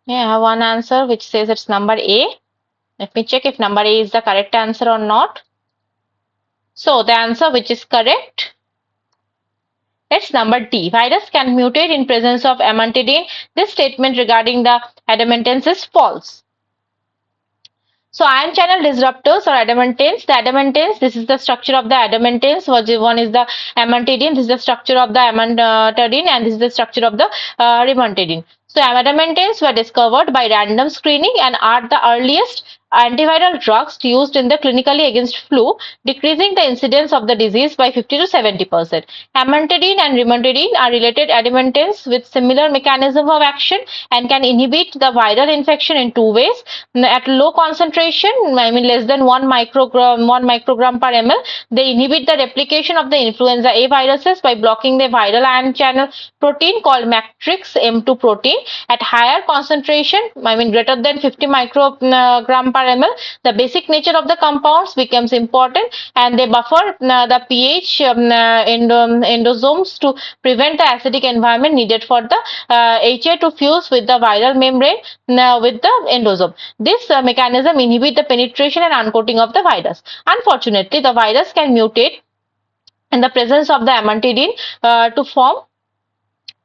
Speaker 1: Yeah, I have one answer which says it's number A. Let me check if number A is the correct answer or not. So the answer which is correct, it's number D. Virus can mutate in presence of amantadine. This statement regarding the adamantans is false. So ion channel disruptors or adamantans. The adamantans, this is the structure of the adamantans. One is the amantadine. This is the structure of the amantadine, and this is the structure of the rimantadine. So adamantans were discovered by random screening and are the earliest antiviral drugs used in the clinically against flu, decreasing the incidence of the disease by 50 to 70%. Amantadine and rimantadine are related adamantans with similar mechanism of action and can inhibit the viral infection in two ways. At low concentration, I mean less than 1 microgram per ml, they inhibit the replication of the influenza A viruses by blocking the viral ion channel protein called matrix M2 protein. At higher concentration, I mean greater than 50 microgram per ml, the basic nature of the compounds becomes important and they buffer the pH endosomes to prevent the acidic environment needed for the HA to fuse with the viral membrane with the endosome. This mechanism inhibits the penetration and uncoating of the virus. Unfortunately, the virus can mutate in the presence of the amantadine to form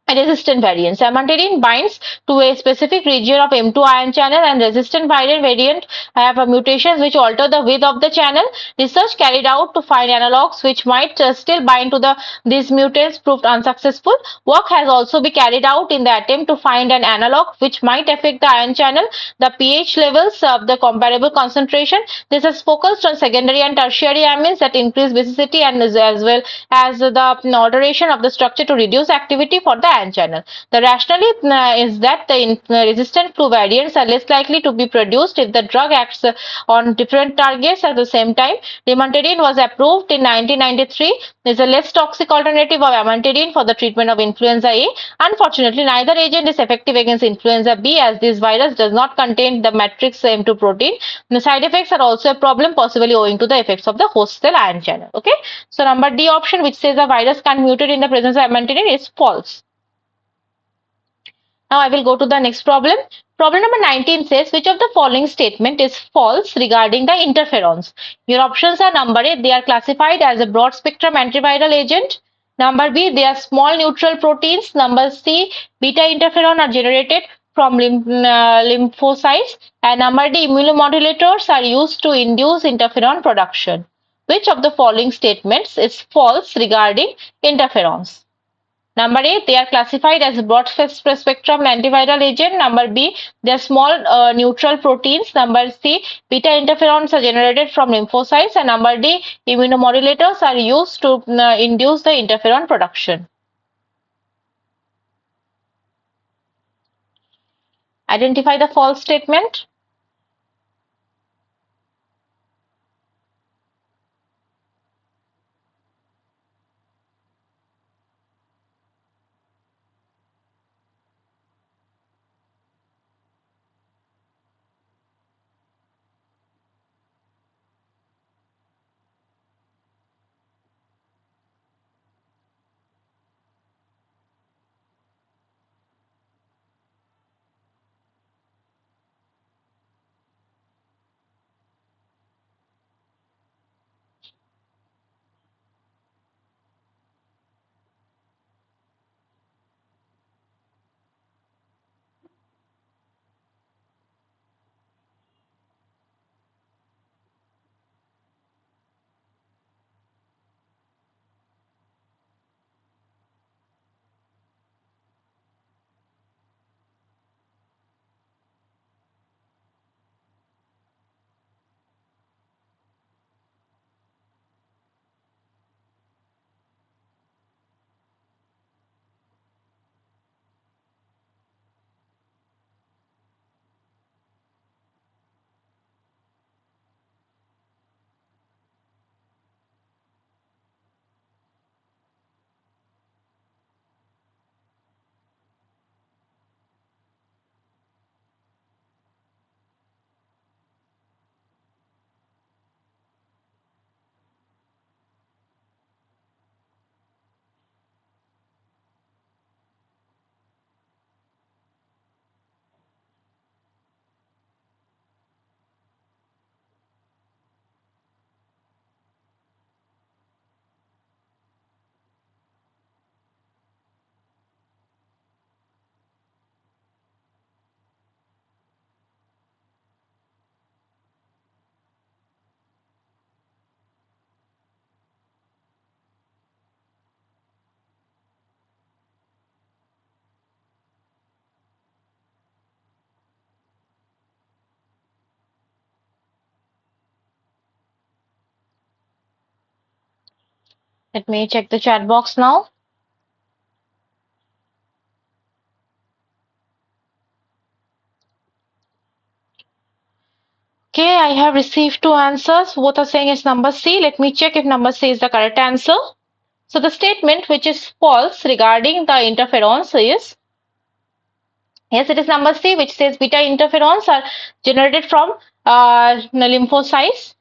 Speaker 1: resistant variants. Amantadine binds to a specific region of M2 ion channel and resistant variant have mutations which alter the width of the channel. Research carried out to find analogs which might still bind to these mutants proved unsuccessful. Work has also been carried out in the attempt to find an analog which might affect the ion channel, the pH levels of the comparable concentration. This is focused on secondary and tertiary amines that increase basicity and as well as the alteration of the structure to reduce activity for the ion channel. The rationale is that the resistant flu variants are less likely to be produced if the drug acts on different targets at the same time. Rimantadine was approved in 1993. It is a less toxic alternative of amantadine for the treatment of influenza A. Unfortunately, neither agent is effective against influenza B as this virus does not contain the matrix M2 protein. The side effects are also a problem, possibly owing to the effects of the host cell ion channel. Okay, so number D option, which says the virus can mutate in the presence of amantadine, is false. Now I will go to the next problem. Problem number 19 says which of the following statement is false regarding the interferons. Your options are number A, they are classified as a broad spectrum antiviral agent. Number B, they are small neutral proteins. Number C, beta interferon are generated from lymphocytes. And number D, immunomodulators are used to induce interferon production. Which of the following statements is false regarding interferons? Number A, they are classified as a broad spectrum antiviral agent. Number B, they are small neutral proteins. Number C, beta interferons are generated from lymphocytes. And number D, immunomodulators are used to induce the interferon production. Identify the false statement. Let me check the chat box now. Okay, I have received two answers. Both are saying it's number C. Let me check if number C is the correct answer. So the statement which is false regarding the interferons is, yes, it is number C, which says beta interferons are generated from lymphocytes.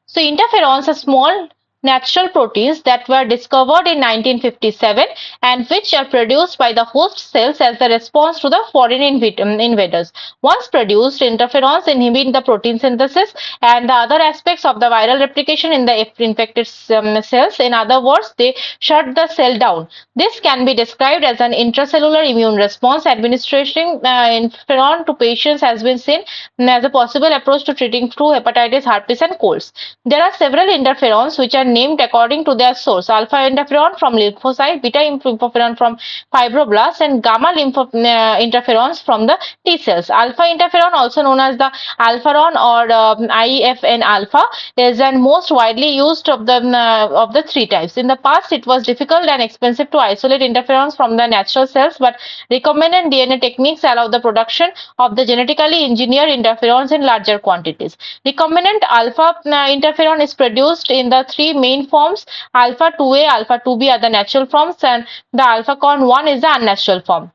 Speaker 1: So interferons are small natural proteins that were discovered in 1957 and which are produced by the host cells as a response to the foreign invaders. Once produced, interferons inhibit the protein synthesis and the other aspects of the viral replication in the infected cells. In other words, they shut the cell down. This can be described as an intracellular immune response. Administering interferon to patients has been seen as a possible approach to treating flu, hepatitis, herpes, and colds. There are several interferons which are named according to their source: alpha interferon from lymphocyte, beta interferon from fibroblasts, and gamma interferons from the T cells. Alpha interferon, also known as the alpharon or IFN alpha, is the most widely used of the three types. In the past, it was difficult and expensive to isolate interferons from the natural cells, but recombinant DNA techniques allow the production of the genetically engineered interferons in larger quantities. Recombinant alpha interferon is produced in the three main forms. Alpha 2A, alpha 2B are the natural forms, and the alpha con 1 is the unnatural form.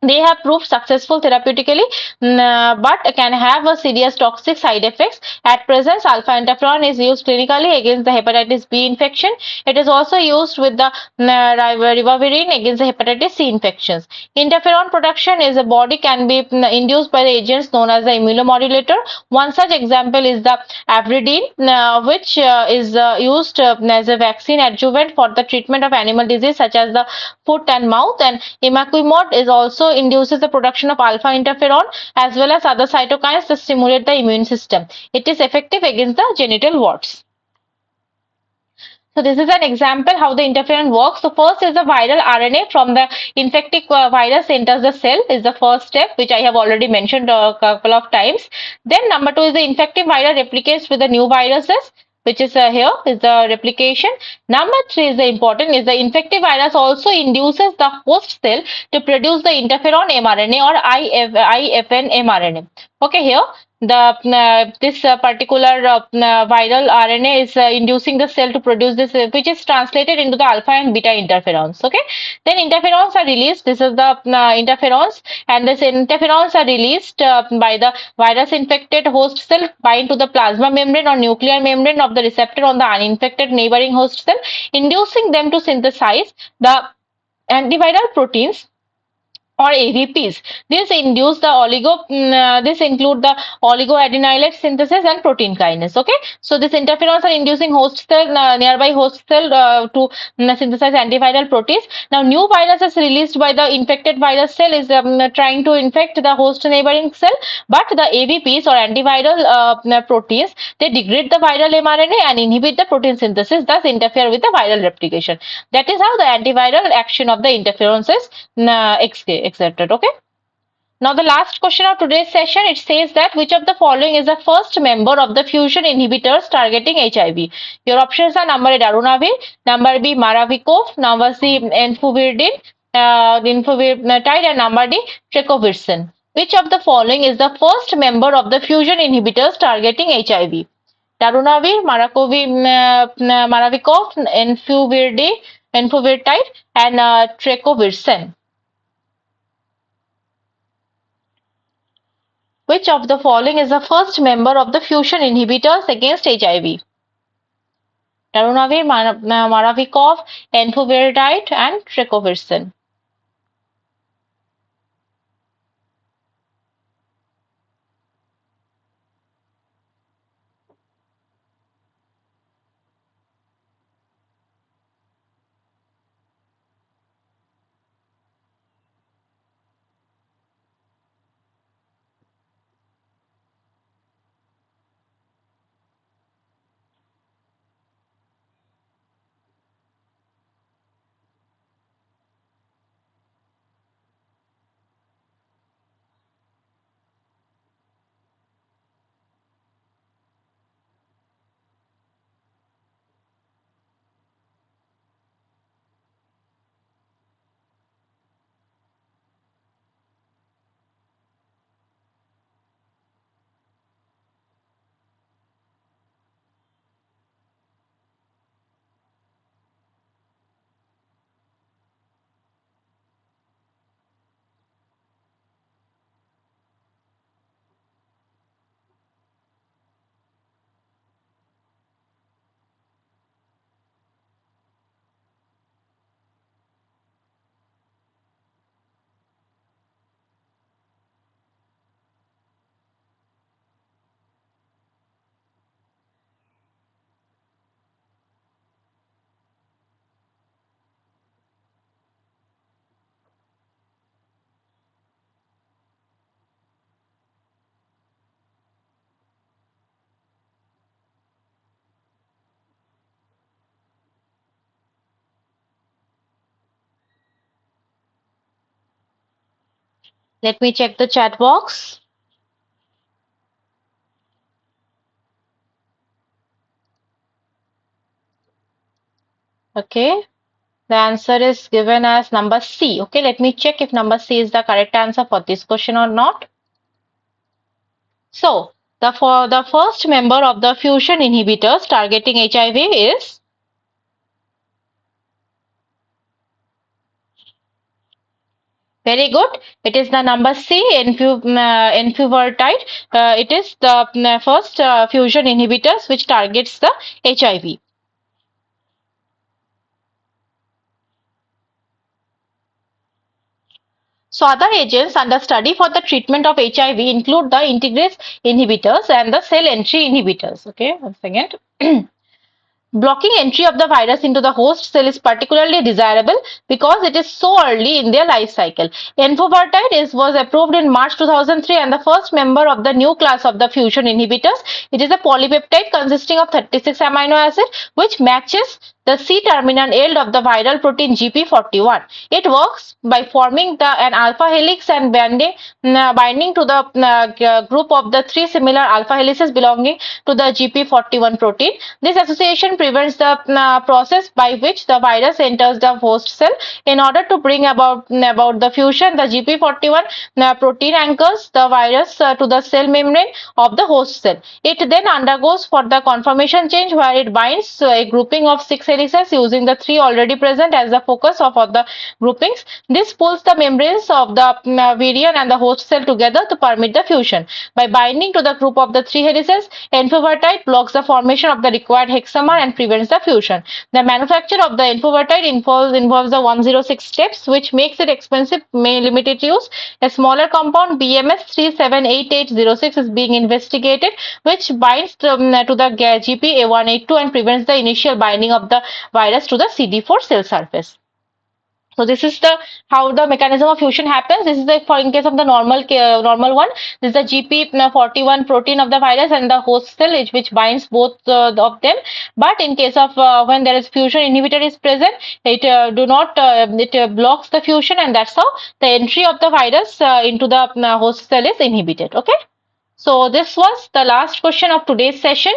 Speaker 1: They have proved successful therapeutically, but can have a serious toxic side effects. At present, alpha interferon is used clinically against the hepatitis B infection. It is also used with the ribavirin against the hepatitis C infections. Interferon production is a body can be induced by the agents known as the immunomodulator. One such example is the avridine, which is used as a vaccine adjuvant for the treatment of animal disease such as the foot and mouth, and imiquimod is also induces the production of alpha interferon as well as other cytokines that stimulate the immune system. It is effective against the genital warts. So this is an example how the interferon works. So first is the viral RNA from the infected virus enters the cell is the first step, which I have already mentioned a couple of times. Then number two is the infected virus replicates with the new viruses, which is here is the replication. Number three is the important is the infected virus also induces the host cell to produce the interferon mRNA or IFN mRNA. Okay, here the this particular viral RNA is inducing the cell to produce this, which is translated into the alpha and beta interferons. Okay, then interferons are released. This is the interferons, and this interferons are released by the virus infected host cell bind to the plasma membrane or nuclear membrane of the receptor on the uninfected neighboring host cell, inducing them to synthesize the antiviral proteins or AVPs. This induce the this include the oligoadenylate synthesis and protein kinase. Okay, so this interferons are inducing host cell nearby host cell to synthesize antiviral proteins. Now new virus is released by the infected virus cell is trying to infect the host neighboring cell, but the AVPs or antiviral proteins, they degrade the viral mRNA and inhibit the protein synthesis, thus interfere with the viral replication. That is how the antiviral action of the interferons is accepted. Okay. Now the last question of today's session, it says that which of the following is the first member of the fusion inhibitors targeting HIV? Your options are number A darunavir, number B maravicof, number C enfuvirdine, enfuvirtide, and number D trecovirsin. Which of the following is the first member of the fusion inhibitors targeting HIV? Darunavir, maravicof, enfuvirtide, and trecovirsin. Which of the following is the first member of the fusion inhibitors against HIV? Darunavir, maravicof, enfuvirtide, and trecovirsin. Let me check the chat box. Okay, the answer is given as number C. Okay, let me check if number C is the correct answer for this question or not. So, for the first member of the fusion inhibitors targeting HIV is very good. It is the number C, enfuvirtide. It is the first fusion inhibitors which targets the HIV. So other agents under study for the treatment of HIV include the integrase inhibitors and the cell entry inhibitors. Okay, one second. Blocking entry of the virus into the host cell is particularly desirable because it is so early in their life cycle. Enfuvirtide was approved in March 2003 and the first member of the new class of the fusion inhibitors. It is a polypeptide consisting of 36 amino acids which matches the C-terminal end of the viral protein GP41. It works by forming an alpha helix and binding to the group of the three similar alpha helices belonging to the GP41 protein. This association prevents the process by which the virus enters the host cell. In order to bring about the fusion, the GP41 protein anchors the virus to the cell membrane of the host cell. It then undergoes for the conformation change where it binds a grouping of 6 helices using the 3 already present as the focus of the groupings. This pulls the membranes of the virion and the host cell together to permit the fusion. By binding to the group of the 3 helices, enfuvirtide blocks the formation of the required hexamer and prevents the fusion. The manufacture of the enfuvirtide involves the 106 steps, which makes it expensive, limited use. A smaller compound, BMS 378806, is being investigated, which binds to the GPA182 and prevents the initial binding of the virus to the CD4 cell surface. So this is the how the mechanism of fusion happens. This is the for in case of the normal one. This is the GP41 protein of the virus and the host cell which binds both of them. But in case of when there is fusion inhibitor is present, it blocks the fusion, and that's how the entry of the virus into the host cell is inhibited. Okay. So this was the last question of today's session.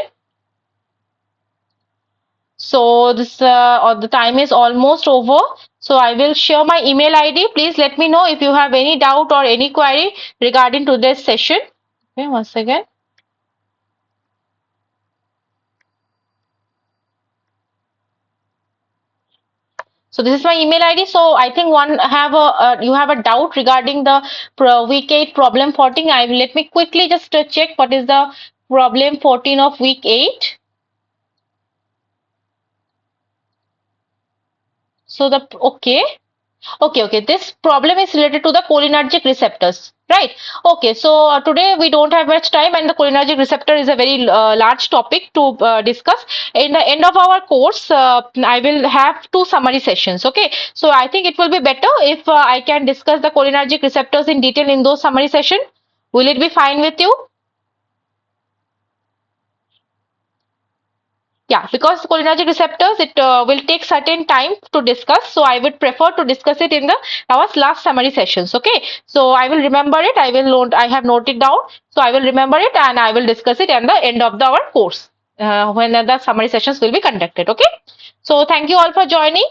Speaker 1: So the time is almost over. So I will share my email ID. Please let me know if you have any doubt or any query regarding today's session. Okay, once again. So this is my email ID. So I think you have a doubt regarding the week 8 problem 14. Let me quickly just check what is the problem 14 of week 8. So okay. This problem is related to the cholinergic receptors, right? Okay, so today we don't have much time, and the cholinergic receptor is a very large topic to discuss. In the end of our course, I will have 2 summary sessions. Okay, so I think it will be better if I can discuss the cholinergic receptors in detail in those summary session. Will it be fine with you? Yeah, because cholinergic receptors, it will take certain time to discuss. So I would prefer to discuss it in our last summary sessions. Okay. So I will remember it. I have noted down. So I will remember it and I will discuss it at the end of our course when the summary sessions will be conducted. Okay. So thank you all for joining.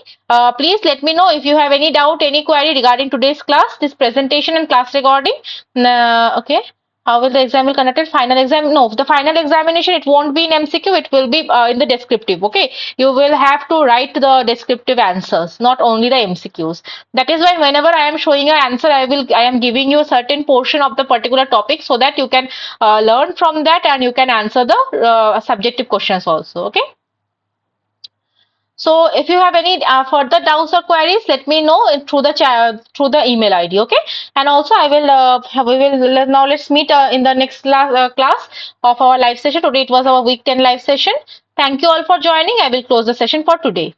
Speaker 1: Please let me know if you have any doubt, any query regarding today's class, this presentation and class recording. Okay. How will the exam will conducted? Final exam? No, the final examination, it won't be in MCQ, it will be in the descriptive. Okay, you will have to write the descriptive answers, not only the MCQs. That is why whenever I am showing an answer, I am giving you a certain portion of the particular topic so that you can learn from that and you can answer the subjective questions also. Okay. So if you have any further doubts or queries, let me know through the email ID. Okay, and also I will we will now let's meet in the next class of our live session. Today it was our week 10 live session. Thank you all for joining. I will close the session for today.